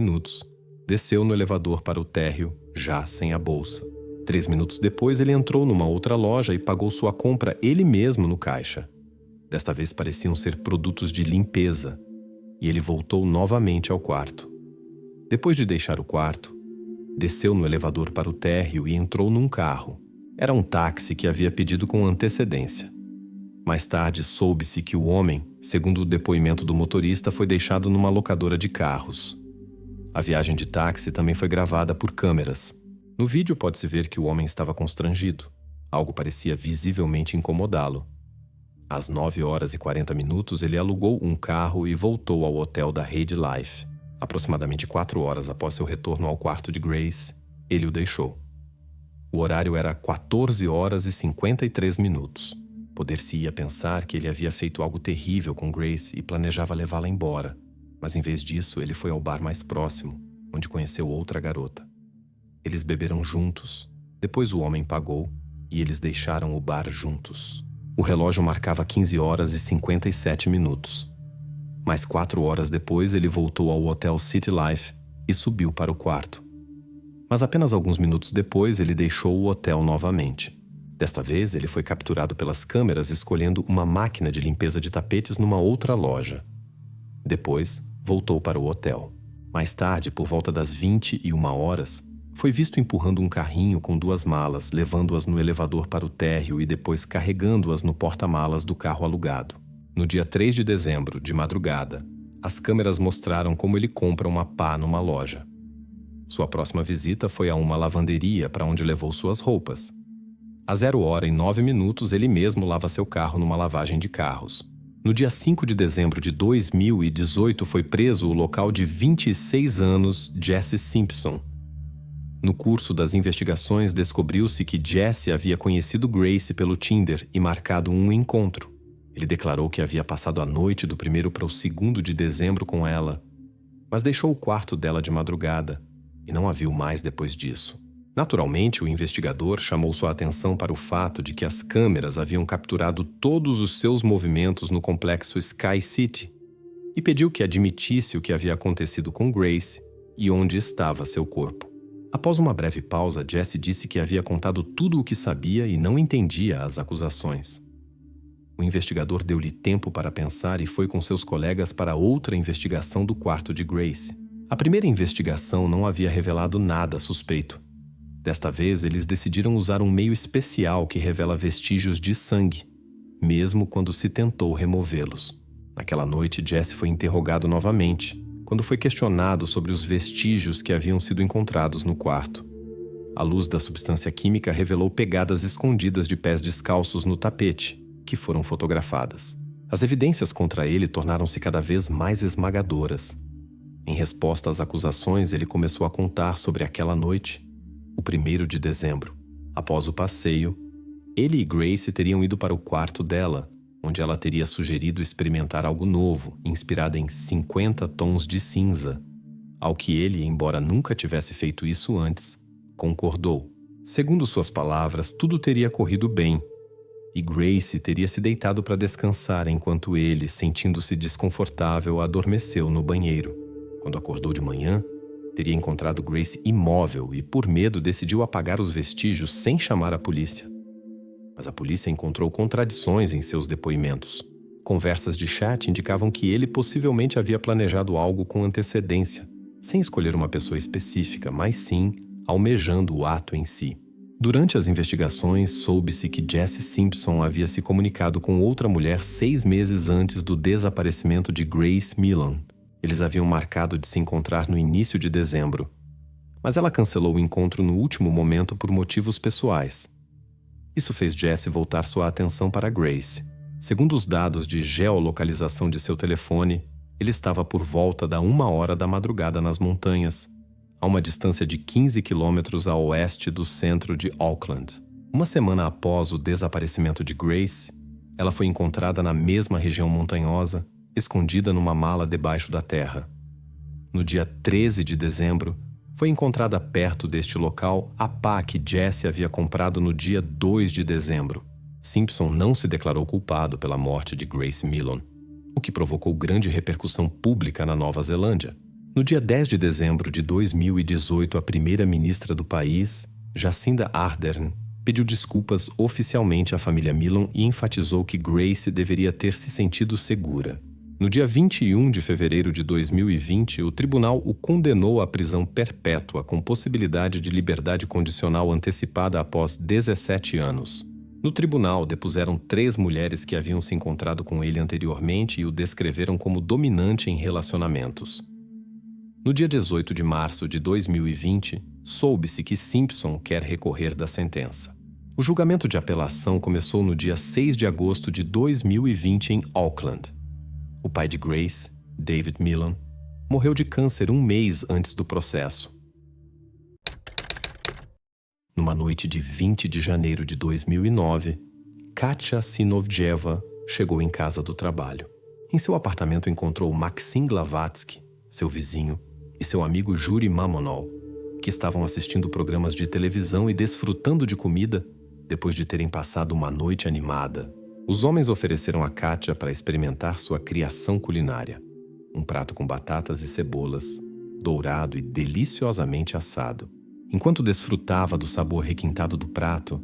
desceu no elevador para o térreo, já sem a bolsa. 3 minutos depois ele entrou numa outra loja e pagou sua compra ele mesmo no caixa. Desta vez pareciam ser produtos de limpeza, e ele voltou novamente ao quarto. Depois de deixar o quarto, desceu no elevador para o térreo e entrou num carro. Era um táxi que havia pedido com antecedência. Mais tarde soube-se que o homem, segundo o depoimento do motorista, foi deixado numa locadora de carros. A viagem de táxi também foi gravada por câmeras. No vídeo pode-se ver que o homem estava constrangido. Algo parecia visivelmente incomodá-lo. Às 9h40, ele alugou um carro e voltou ao hotel da Heidi Life. Aproximadamente 4 horas após seu retorno ao quarto de Grace, ele o deixou. O horário era 14h53. Poder-se-ia pensar que ele havia feito algo terrível com Grace e planejava levá-la embora, mas em vez disso, ele foi ao bar mais próximo, onde conheceu outra garota. Eles beberam juntos, depois o homem pagou e eles deixaram o bar juntos. O relógio marcava 15h57. Mais 4 horas depois, ele voltou ao Hotel City Life e subiu para o quarto. Mas apenas alguns minutos depois, ele deixou o hotel novamente. Desta vez, ele foi capturado pelas câmeras escolhendo uma máquina de limpeza de tapetes numa outra loja. Depois, voltou para o hotel. Mais tarde, por volta das 21 horas, foi visto empurrando um carrinho com 2 malas, levando-as no elevador para o térreo e depois carregando-as no porta-malas do carro alugado. No dia 3 de dezembro, de madrugada, as câmeras mostraram como ele compra uma pá numa loja. Sua próxima visita foi a uma lavanderia para onde levou suas roupas. Às 0h09, ele mesmo lava seu carro numa lavagem de carros. No dia 5 de dezembro de 2018, foi preso o local de 26 anos Jesse Simpson. No curso das investigações, descobriu-se que Jesse havia conhecido Grace pelo Tinder e marcado um encontro. Ele declarou que havia passado a noite do 1º para o 2º de dezembro com ela, mas deixou o quarto dela de madrugada e não a viu mais depois disso. Naturalmente, o investigador chamou sua atenção para o fato de que as câmeras haviam capturado todos os seus movimentos no complexo Sky City e pediu que admitisse o que havia acontecido com Grace e onde estava seu corpo. Após uma breve pausa, Jesse disse que havia contado tudo o que sabia e não entendia as acusações. O investigador deu-lhe tempo para pensar e foi com seus colegas para outra investigação do quarto de Grace. A primeira investigação não havia revelado nada suspeito. Desta vez, eles decidiram usar um meio especial que revela vestígios de sangue, mesmo quando se tentou removê-los. Naquela noite, Jesse foi interrogado novamente, quando foi questionado sobre os vestígios que haviam sido encontrados no quarto. A luz da substância química revelou pegadas escondidas de pés descalços no tapete, que foram fotografadas. As evidências contra ele tornaram-se cada vez mais esmagadoras. Em resposta às acusações, ele começou a contar sobre aquela noite, o 1º de dezembro. Após o passeio, ele e Grace teriam ido para o quarto dela, onde ela teria sugerido experimentar algo novo, inspirado em 50 tons de cinza, ao que ele, embora nunca tivesse feito isso antes, concordou. Segundo suas palavras, tudo teria corrido bem, e Grace teria se deitado para descansar enquanto ele, sentindo-se desconfortável, adormeceu no banheiro. Quando acordou de manhã, Teria encontrado Grace imóvel e, por medo, decidiu apagar os vestígios sem chamar a polícia. Mas a polícia encontrou contradições em seus depoimentos. Conversas de chat indicavam que ele possivelmente havia planejado algo com antecedência, sem escolher uma pessoa específica, mas sim almejando o ato em si. Durante as investigações, soube-se que Jesse Simpson havia se comunicado com outra mulher 6 meses antes do desaparecimento de Grace Millan. Eles haviam marcado de se encontrar no início de dezembro, mas ela cancelou o encontro no último momento por motivos pessoais. Isso fez Jesse voltar sua atenção para Grace. Segundo os dados de geolocalização de seu telefone, ele estava por volta da 1h da madrugada nas montanhas, a uma distância de 15 quilômetros a oeste do centro de Auckland. Uma semana após o desaparecimento de Grace, ela foi encontrada na mesma região montanhosa, escondida numa mala debaixo da terra. No dia 13 de dezembro, foi encontrada perto deste local a pá que Jesse havia comprado no dia 2 de dezembro. Simpson não se declarou culpado pela morte de Grace Millan, o que provocou grande repercussão pública na Nova Zelândia. No dia 10 de dezembro de 2018, a primeira-ministra do país, Jacinda Ardern, pediu desculpas oficialmente à família Millan e enfatizou que Grace deveria ter se sentido segura. No dia 21 de fevereiro de 2020, o tribunal o condenou à prisão perpétua com possibilidade de liberdade condicional antecipada após 17 anos. No tribunal, depuseram 3 mulheres que haviam se encontrado com ele anteriormente e o descreveram como dominante em relacionamentos. No dia 18 de março de 2020, soube-se que Simpson quer recorrer da sentença. O julgamento de apelação começou no dia 6 de agosto de 2020 em Auckland. O pai de Grace, David Millan, morreu de câncer 1 mês antes do processo. Numa noite de 20 de janeiro de 2009, Katia Sinovjeva chegou em casa do trabalho. Em seu apartamento encontrou Maxim Glavatsky, seu vizinho, e seu amigo Yuri Mamonov, que estavam assistindo programas de televisão e desfrutando de comida depois de terem passado uma noite animada. Os homens ofereceram a Katia para experimentar sua criação culinária. Um prato com batatas e cebolas, dourado e deliciosamente assado. Enquanto desfrutava do sabor requintado do prato,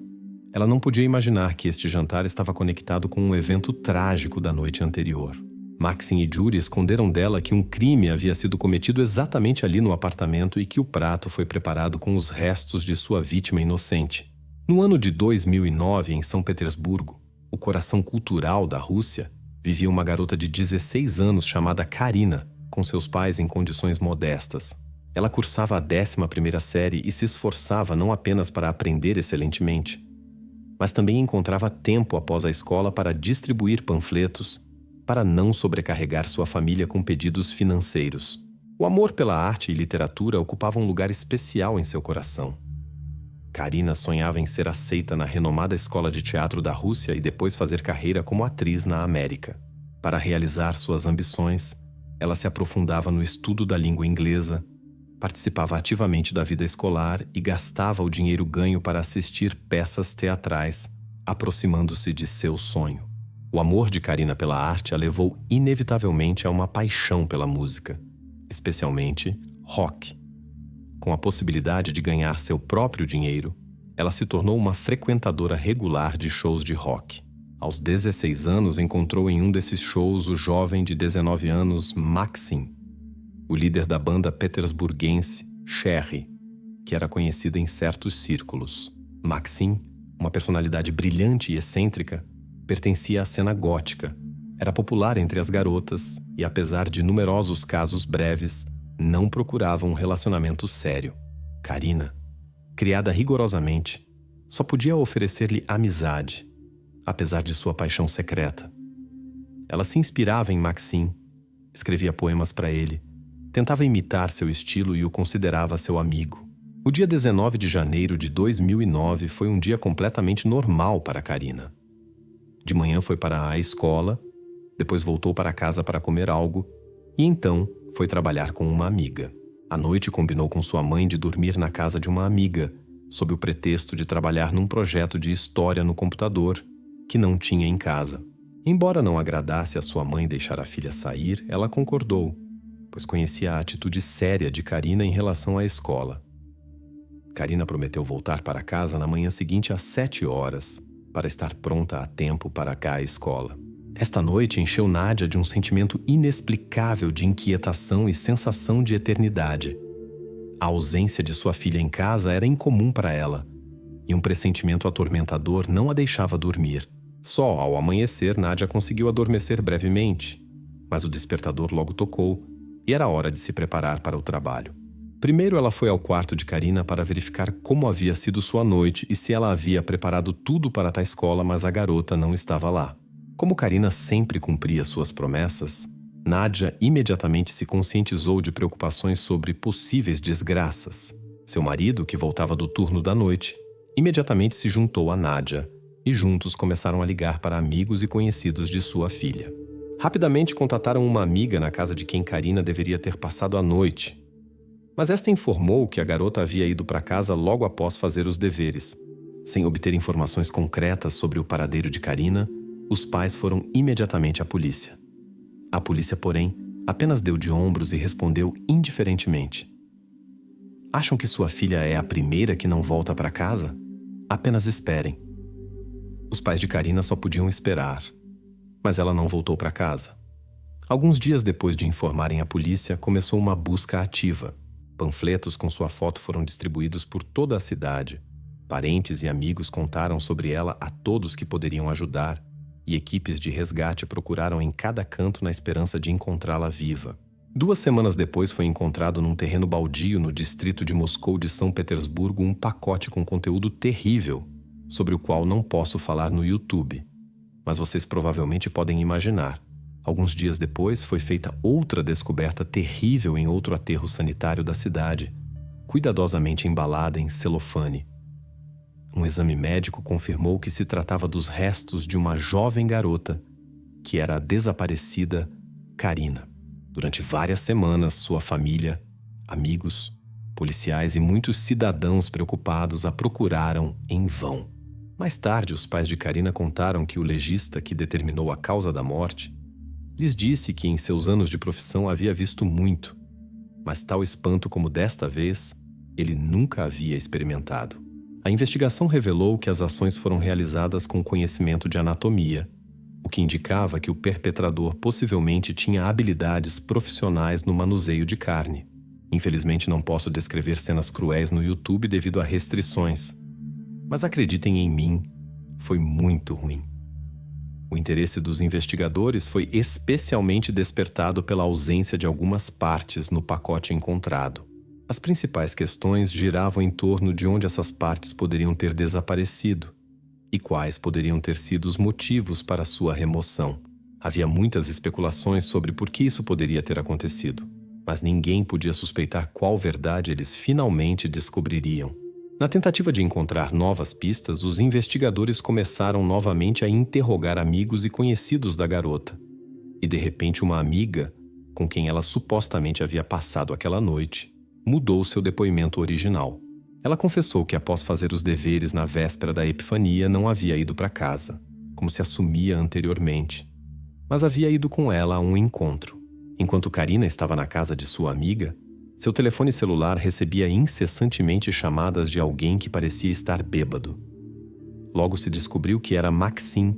ela não podia imaginar que este jantar estava conectado com um evento trágico da noite anterior. Maxim e Yuri esconderam dela que um crime havia sido cometido exatamente ali no apartamento e que o prato foi preparado com os restos de sua vítima inocente. No ano de 2009, em São Petersburgo, o coração cultural da Rússia, vivia uma garota de 16 anos chamada Karina, com seus pais em condições modestas. Ela cursava a 11ª série e se esforçava não apenas para aprender excelentemente, mas também encontrava tempo após a escola para distribuir panfletos, para não sobrecarregar sua família com pedidos financeiros. O amor pela arte e literatura ocupava um lugar especial em seu coração. Karina sonhava em ser aceita na renomada escola de teatro da Rússia e depois fazer carreira como atriz na América. Para realizar suas ambições, ela se aprofundava no estudo da língua inglesa, participava ativamente da vida escolar e gastava o dinheiro ganho para assistir peças teatrais, aproximando-se de seu sonho. O amor de Karina pela arte a levou inevitavelmente a uma paixão pela música, especialmente rock. Com a possibilidade de ganhar seu próprio dinheiro, ela se tornou uma frequentadora regular de shows de rock. Aos 16 anos, encontrou em um desses shows o jovem de 19 anos Maxim, o líder da banda petersburguense Cherry, que era conhecida em certos círculos. Maxim, uma personalidade brilhante e excêntrica, pertencia à cena gótica, era popular entre as garotas e, apesar de numerosos casos breves, não procurava um relacionamento sério. Karina, criada rigorosamente, só podia oferecer-lhe amizade, apesar de sua paixão secreta. Ela se inspirava em Maxim, escrevia poemas para ele, tentava imitar seu estilo e o considerava seu amigo. O dia 19 de janeiro de 2009 foi um dia completamente normal para Karina. De manhã foi para a escola, depois voltou para casa para comer algo e então foi trabalhar com uma amiga. À noite combinou com sua mãe de dormir na casa de uma amiga, sob o pretexto de trabalhar num projeto de história no computador que não tinha em casa. Embora não agradasse a sua mãe deixar a filha sair, ela concordou. pois conhecia a atitude séria de Karina em relação à escola. Karina prometeu voltar para casa na manhã seguinte às 7 horas, para estar pronta a tempo para cá à escola. Esta noite encheu Nádia de um sentimento inexplicável de inquietação e sensação de eternidade. A ausência de sua filha em casa era incomum para ela, e um pressentimento atormentador não a deixava dormir. Só ao amanhecer, Nádia conseguiu adormecer brevemente, mas o despertador logo tocou e era hora de se preparar para o trabalho. Primeiro ela foi ao quarto de Karina para verificar como havia sido sua noite e se ela havia preparado tudo para a escola, mas a garota não estava lá. Como Karina sempre cumpria suas promessas, Nádia imediatamente se conscientizou de preocupações sobre possíveis desgraças. Seu marido, que voltava do turno da noite, imediatamente se juntou a Nádia e juntos começaram a ligar para amigos e conhecidos de sua filha. Rapidamente contataram uma amiga na casa de quem Karina deveria ter passado a noite, mas esta informou que a garota havia ido para casa logo após fazer os deveres. Sem obter informações concretas sobre o paradeiro de Karina, os pais foram imediatamente à polícia. A polícia, porém, apenas deu de ombros e respondeu indiferentemente: "Acham que sua filha é a primeira que não volta para casa? Apenas esperem." Os pais de Karina só podiam esperar, mas ela não voltou para casa. Alguns dias depois de informarem a polícia, começou uma busca ativa. Panfletos com sua foto foram distribuídos por toda a cidade. Parentes e amigos contaram sobre ela a todos que poderiam ajudar, e equipes de resgate procuraram em cada canto na esperança de encontrá-la viva. 2 semanas depois foi encontrado num terreno baldio no distrito de Moscou de São Petersburgo um pacote com conteúdo terrível, sobre o qual não posso falar no YouTube, mas vocês provavelmente podem imaginar. Alguns dias depois foi feita outra descoberta terrível em outro aterro sanitário da cidade, cuidadosamente embalada em celofane. Um exame médico confirmou que se tratava dos restos de uma jovem garota, que era a desaparecida Karina. Durante várias semanas, sua família, amigos, policiais e muitos cidadãos preocupados a procuraram em vão. Mais tarde, os pais de Karina contaram que o legista que determinou a causa da morte lhes disse que em seus anos de profissão havia visto muito, mas tal espanto como desta vez, ele nunca havia experimentado. A investigação revelou que as ações foram realizadas com conhecimento de anatomia, o que indicava que o perpetrador possivelmente tinha habilidades profissionais no manuseio de carne. Infelizmente não posso descrever cenas cruéis no YouTube devido a restrições, mas acreditem em mim, foi muito ruim. O interesse dos investigadores foi especialmente despertado pela ausência de algumas partes no pacote encontrado. As principais questões giravam em torno de onde essas partes poderiam ter desaparecido e quais poderiam ter sido os motivos para sua remoção. Havia muitas especulações sobre por que isso poderia ter acontecido, mas ninguém podia suspeitar qual verdade eles finalmente descobririam. Na tentativa de encontrar novas pistas, os investigadores começaram novamente a interrogar amigos e conhecidos da garota. E de repente uma amiga, com quem ela supostamente havia passado aquela noite, mudou seu depoimento original. Ela confessou que após fazer os deveres na véspera da Epifania não havia ido para casa, como se assumia anteriormente, mas havia ido com ela a um encontro. Enquanto Karina estava na casa de sua amiga, seu telefone celular recebia incessantemente chamadas de alguém que parecia estar bêbado. Logo se descobriu que era Maxim,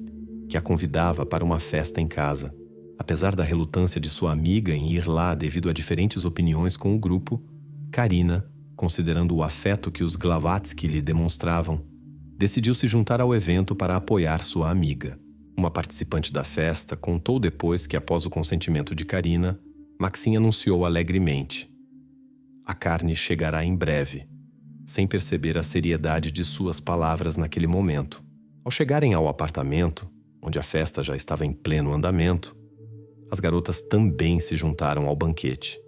que a convidava para uma festa em casa. Apesar da relutância de sua amiga em ir lá devido a diferentes opiniões com o grupo, Karina, considerando o afeto que os Glavatsky lhe demonstravam, decidiu se juntar ao evento para apoiar sua amiga. Uma participante da festa contou depois que, após o consentimento de Karina, Maxim anunciou alegremente: "A carne chegará em breve", sem perceber a seriedade de suas palavras naquele momento. Ao chegarem ao apartamento, onde a festa já estava em pleno andamento, as garotas também se juntaram ao banquete.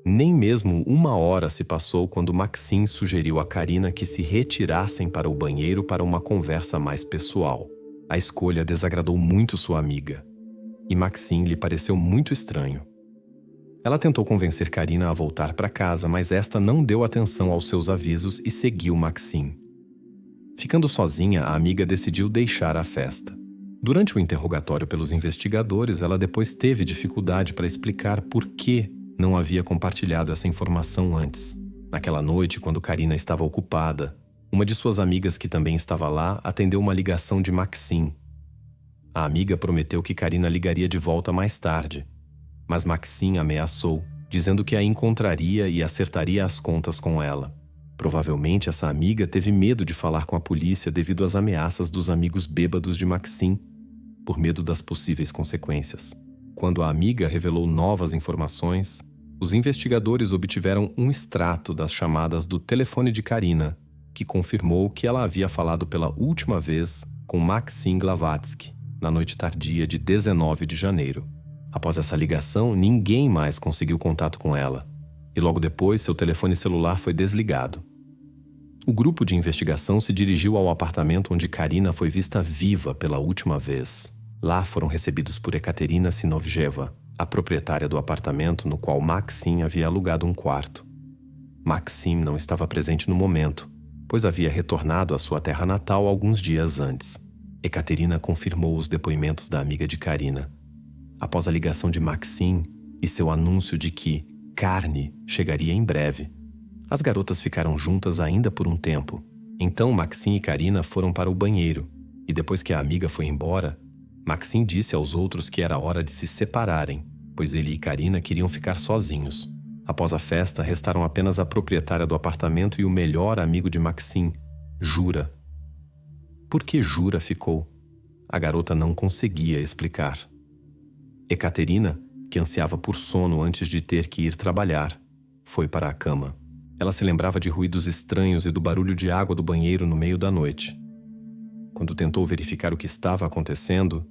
Nem mesmo 1 hora se passou quando Maxim sugeriu a Karina que se retirassem para o banheiro para uma conversa mais pessoal. A escolha desagradou muito sua amiga, e Maxim lhe pareceu muito estranho. Ela tentou convencer Karina a voltar para casa, mas esta não deu atenção aos seus avisos e seguiu Maxim. Ficando sozinha, a amiga decidiu deixar a festa. Durante o interrogatório pelos investigadores, ela depois teve dificuldade para explicar por que não havia compartilhado essa informação antes. Naquela noite, quando Karina estava ocupada, uma de suas amigas que também estava lá atendeu uma ligação de Maxim. A amiga prometeu que Karina ligaria de volta mais tarde, mas Maxim ameaçou, dizendo que a encontraria e acertaria as contas com ela. Provavelmente essa amiga teve medo de falar com a polícia devido às ameaças dos amigos bêbados de Maxim, por medo das possíveis consequências. Quando a amiga revelou novas informações, os investigadores obtiveram um extrato das chamadas do telefone de Karina, que confirmou que ela havia falado pela última vez com Maxim Glavatsky, na noite tardia de 19 de janeiro. Após essa ligação, ninguém mais conseguiu contato com ela, e logo depois seu telefone celular foi desligado. O grupo de investigação se dirigiu ao apartamento onde Karina foi vista viva pela última vez. Lá foram recebidos por Ekaterina Sinovjeva, a proprietária do apartamento no qual Maxim havia alugado um quarto. Maxim não estava presente no momento, pois havia retornado à sua terra natal alguns dias antes. Ekaterina confirmou os depoimentos da amiga de Karina. Após a ligação de Maxim e seu anúncio de que carne chegaria em breve, as garotas ficaram juntas ainda por um tempo. Então Maxim e Karina foram para o banheiro, e depois que a amiga foi embora, Maxim disse aos outros que era hora de se separarem, pois ele e Karina queriam ficar sozinhos. Após a festa, restaram apenas a proprietária do apartamento e o melhor amigo de Maxim, Jura. Por que Jura ficou? A garota não conseguia explicar. Ekaterina, que ansiava por sono antes de ter que ir trabalhar, foi para a cama. Ela se lembrava de ruídos estranhos e do barulho de água do banheiro no meio da noite. Quando tentou verificar o que estava acontecendo,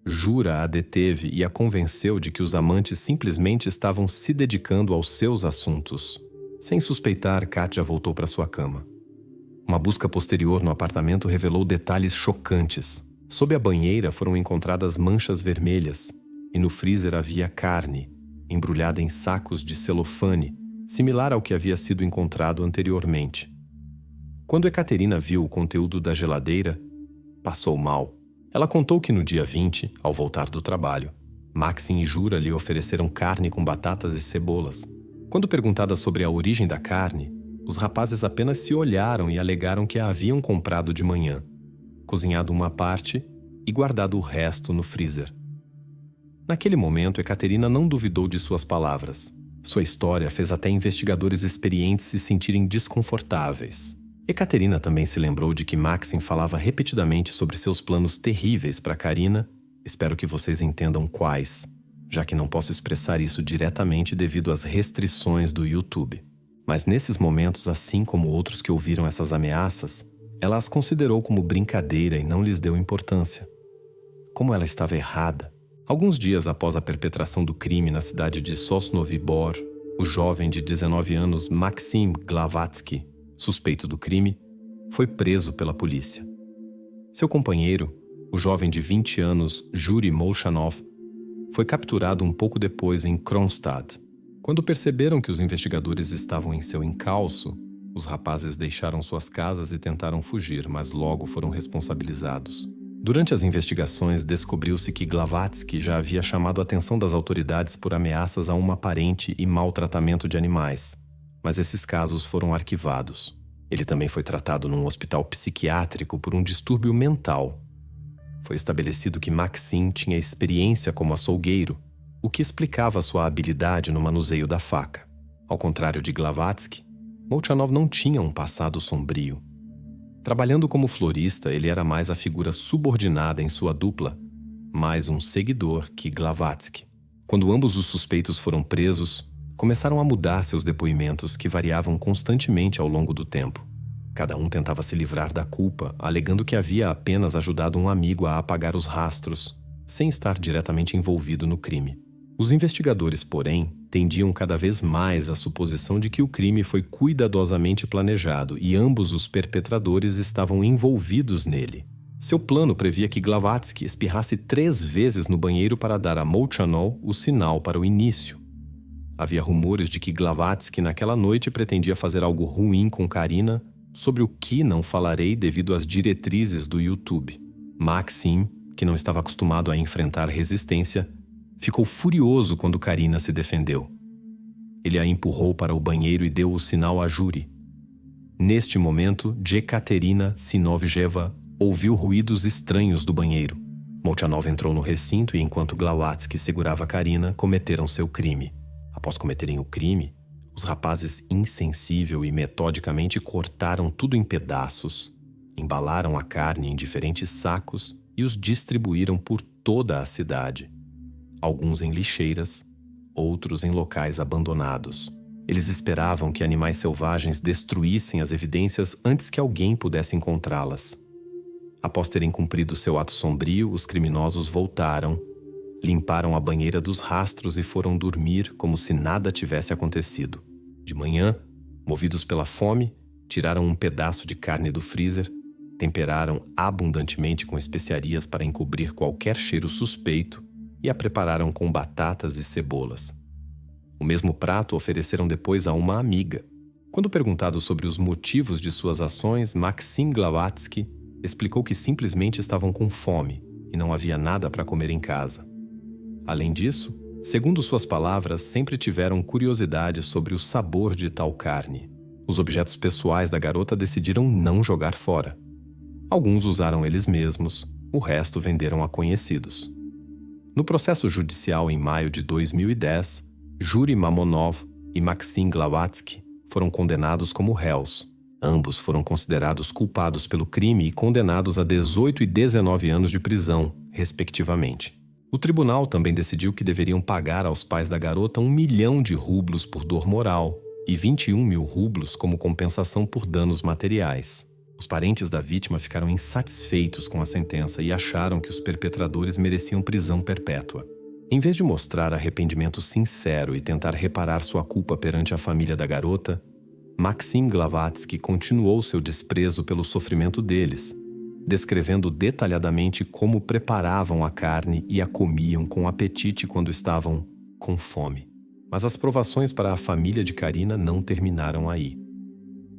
Jura a deteve e a convenceu de que os amantes simplesmente estavam se dedicando aos seus assuntos. Sem suspeitar, Katja voltou para sua cama. Uma busca posterior no apartamento revelou detalhes chocantes. Sob a banheira foram encontradas manchas vermelhas e no freezer havia carne, embrulhada em sacos de celofane, similar ao que havia sido encontrado anteriormente. Quando Ekaterina viu o conteúdo da geladeira, passou mal. Ela contou que no dia 20, ao voltar do trabalho, Maxim e Jura lhe ofereceram carne com batatas e cebolas. Quando perguntada sobre a origem da carne, os rapazes apenas se olharam e alegaram que a haviam comprado de manhã, cozinhado uma parte e guardado o resto no freezer. Naquele momento, Ekaterina não duvidou de suas palavras. Sua história fez até investigadores experientes se sentirem desconfortáveis. Ekaterina também se lembrou de que Maxim falava repetidamente sobre seus planos terríveis para Karina. Espero que vocês entendam quais, já que não posso expressar isso diretamente devido às restrições do YouTube. Mas nesses momentos, assim como outros que ouviram essas ameaças, ela as considerou como brincadeira e não lhes deu importância. Como ela estava errada. Alguns dias após a perpetração do crime na cidade de Sosnovyj Bor, o jovem de 19 anos Maxim Glavatsky, suspeito do crime, foi preso pela polícia. Seu companheiro, o jovem de 20 anos Yuri Molchanov, foi capturado um pouco depois em Kronstadt. Quando perceberam que os investigadores estavam em seu encalço, os rapazes deixaram suas casas e tentaram fugir, mas logo foram responsabilizados. Durante as investigações, descobriu-se que Glavatsky já havia chamado a atenção das autoridades por ameaças a uma parente e maltratamento de animais, mas esses casos foram arquivados. Ele também foi tratado num hospital psiquiátrico por um distúrbio mental. Foi estabelecido que Maxim tinha experiência como açougueiro, o que explicava sua habilidade no manuseio da faca. Ao contrário de Glavatsky, Molchanov não tinha um passado sombrio. Trabalhando como florista, ele era mais a figura subordinada em sua dupla, mais um seguidor que Glavatsky. Quando ambos os suspeitos foram presos, começaram a mudar seus depoimentos, que variavam constantemente ao longo do tempo. Cada um tentava se livrar da culpa, alegando que havia apenas ajudado um amigo a apagar os rastros, sem estar diretamente envolvido no crime. Os investigadores, porém, tendiam cada vez mais à suposição de que o crime foi cuidadosamente planejado e ambos os perpetradores estavam envolvidos nele. Seu plano previa que Glavatsky espirrasse 3 vezes no banheiro para dar a Molchanov o sinal para o início. Havia rumores de que Glavatsky naquela noite pretendia fazer algo ruim com Karina, sobre o que não falarei devido às diretrizes do YouTube. Maxim, que não estava acostumado a enfrentar resistência, ficou furioso quando Karina se defendeu. Ele a empurrou para o banheiro e deu o sinal a Juri. Neste momento, Yekaterina Sinovjeva ouviu ruídos estranhos do banheiro. Molchanov entrou no recinto e, enquanto Glavatsky segurava Karina, cometeram seu crime. Após cometerem o crime, os rapazes insensível e metodicamente cortaram tudo em pedaços, embalaram a carne em diferentes sacos e os distribuíram por toda a cidade. Alguns em lixeiras, outros em locais abandonados. Eles esperavam que animais selvagens destruíssem as evidências antes que alguém pudesse encontrá-las. Após terem cumprido seu ato sombrio, os criminosos voltaram, limparam a banheira dos rastros e foram dormir como se nada tivesse acontecido. De manhã, movidos pela fome, tiraram um pedaço de carne do freezer, temperaram abundantemente com especiarias para encobrir qualquer cheiro suspeito e a prepararam com batatas e cebolas. O mesmo prato ofereceram depois a uma amiga. Quando perguntado sobre os motivos de suas ações, Maxim Glavatsky explicou que simplesmente estavam com fome e não havia nada para comer em casa. Além disso, segundo suas palavras, sempre tiveram curiosidade sobre o sabor de tal carne. Os objetos pessoais da garota decidiram não jogar fora. Alguns usaram eles mesmos, o resto venderam a conhecidos. No processo judicial em maio de 2010, Juri Mamonov e Maxim Glavatsky foram condenados como réus. Ambos foram considerados culpados pelo crime e condenados a 18 e 19 anos de prisão, respectivamente. O tribunal também decidiu que deveriam pagar aos pais da garota 1 milhão de rublos por dor moral e 21 mil rublos como compensação por danos materiais. Os parentes da vítima ficaram insatisfeitos com a sentença e acharam que os perpetradores mereciam prisão perpétua. Em vez de mostrar arrependimento sincero e tentar reparar sua culpa perante a família da garota, Maxim Glavatsky continuou seu desprezo pelo sofrimento deles, descrevendo detalhadamente como preparavam a carne e a comiam com apetite quando estavam com fome. Mas as provações para a família de Karina não terminaram aí.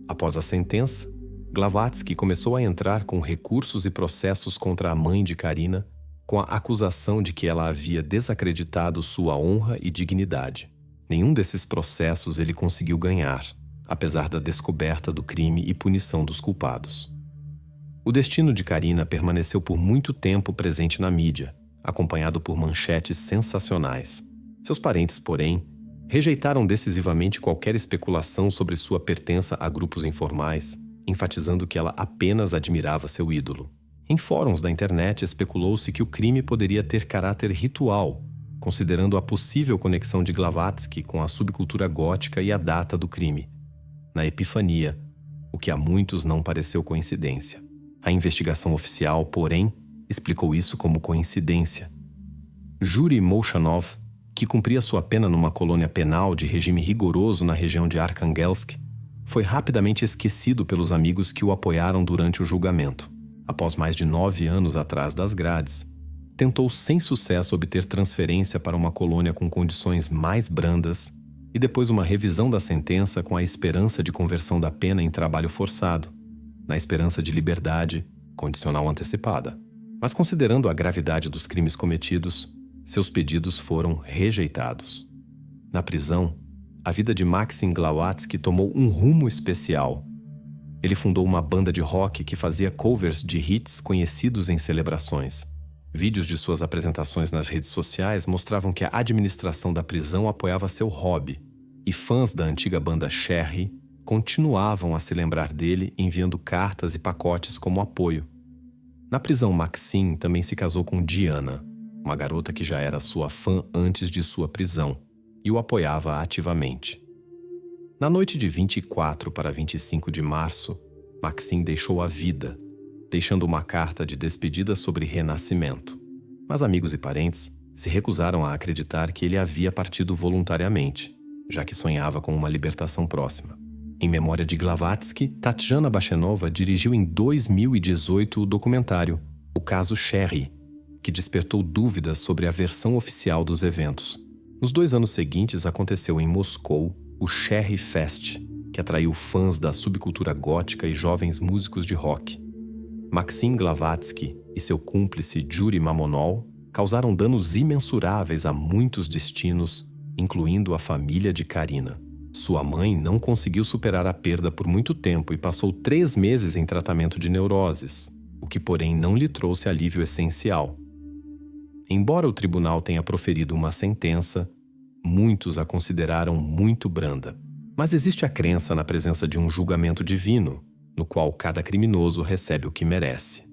Após a sentença, Glavatsky começou a entrar com recursos e processos contra a mãe de Karina, com a acusação de que ela havia desacreditado sua honra e dignidade. Nenhum desses processos ele conseguiu ganhar, apesar da descoberta do crime e punição dos culpados. O destino de Karina permaneceu por muito tempo presente na mídia, acompanhado por manchetes sensacionais. Seus parentes, porém, rejeitaram decisivamente qualquer especulação sobre sua pertença a grupos informais, enfatizando que ela apenas admirava seu ídolo. Em fóruns da internet especulou-se que o crime poderia ter caráter ritual, considerando a possível conexão de Glavatsky com a subcultura gótica e a data do crime, na Epifania, o que a muitos não pareceu coincidência. A investigação oficial, porém, explicou isso como coincidência. Juri Molchanov, que cumpria sua pena numa colônia penal de regime rigoroso na região de Arkhangelsk, foi rapidamente esquecido pelos amigos que o apoiaram durante o julgamento. Após mais de 9 anos atrás das grades, tentou sem sucesso obter transferência para uma colônia com condições mais brandas e depois uma revisão da sentença com a esperança de conversão da pena em trabalho forçado, na esperança de liberdade condicional antecipada. Mas considerando a gravidade dos crimes cometidos, seus pedidos foram rejeitados. Na prisão, a vida de Maxim Glavatsky tomou um rumo especial. Ele fundou uma banda de rock que fazia covers de hits conhecidos em celebrações. Vídeos de suas apresentações nas redes sociais mostravam que a administração da prisão apoiava seu hobby, e fãs da antiga banda Cherry continuavam a se lembrar dele enviando cartas e pacotes como apoio. Na prisão, Maxim também se casou com Diana, uma garota que já era sua fã antes de sua prisão, e o apoiava ativamente. Na noite de 24 para 25 de março, Maxim deixou a vida, deixando uma carta de despedida sobre renascimento. Mas amigos e parentes se recusaram a acreditar que ele havia partido voluntariamente, já que sonhava com uma libertação próxima. Em memória de Glavatsky, Tatiana Bachenova dirigiu em 2018 o documentário O Caso Cherry, que despertou dúvidas sobre a versão oficial dos eventos. Nos 2 anos seguintes aconteceu em Moscou o Cherry Fest, que atraiu fãs da subcultura gótica e jovens músicos de rock. Maxim Glavatsky e seu cúmplice Juri Mamonov causaram danos imensuráveis a muitos destinos, incluindo a família de Karina. Sua mãe não conseguiu superar a perda por muito tempo e passou 3 meses em tratamento de neuroses, o que, porém, não lhe trouxe alívio essencial. Embora o tribunal tenha proferido uma sentença, muitos a consideraram muito branda. Mas existe a crença na presença de um julgamento divino, no qual cada criminoso recebe o que merece.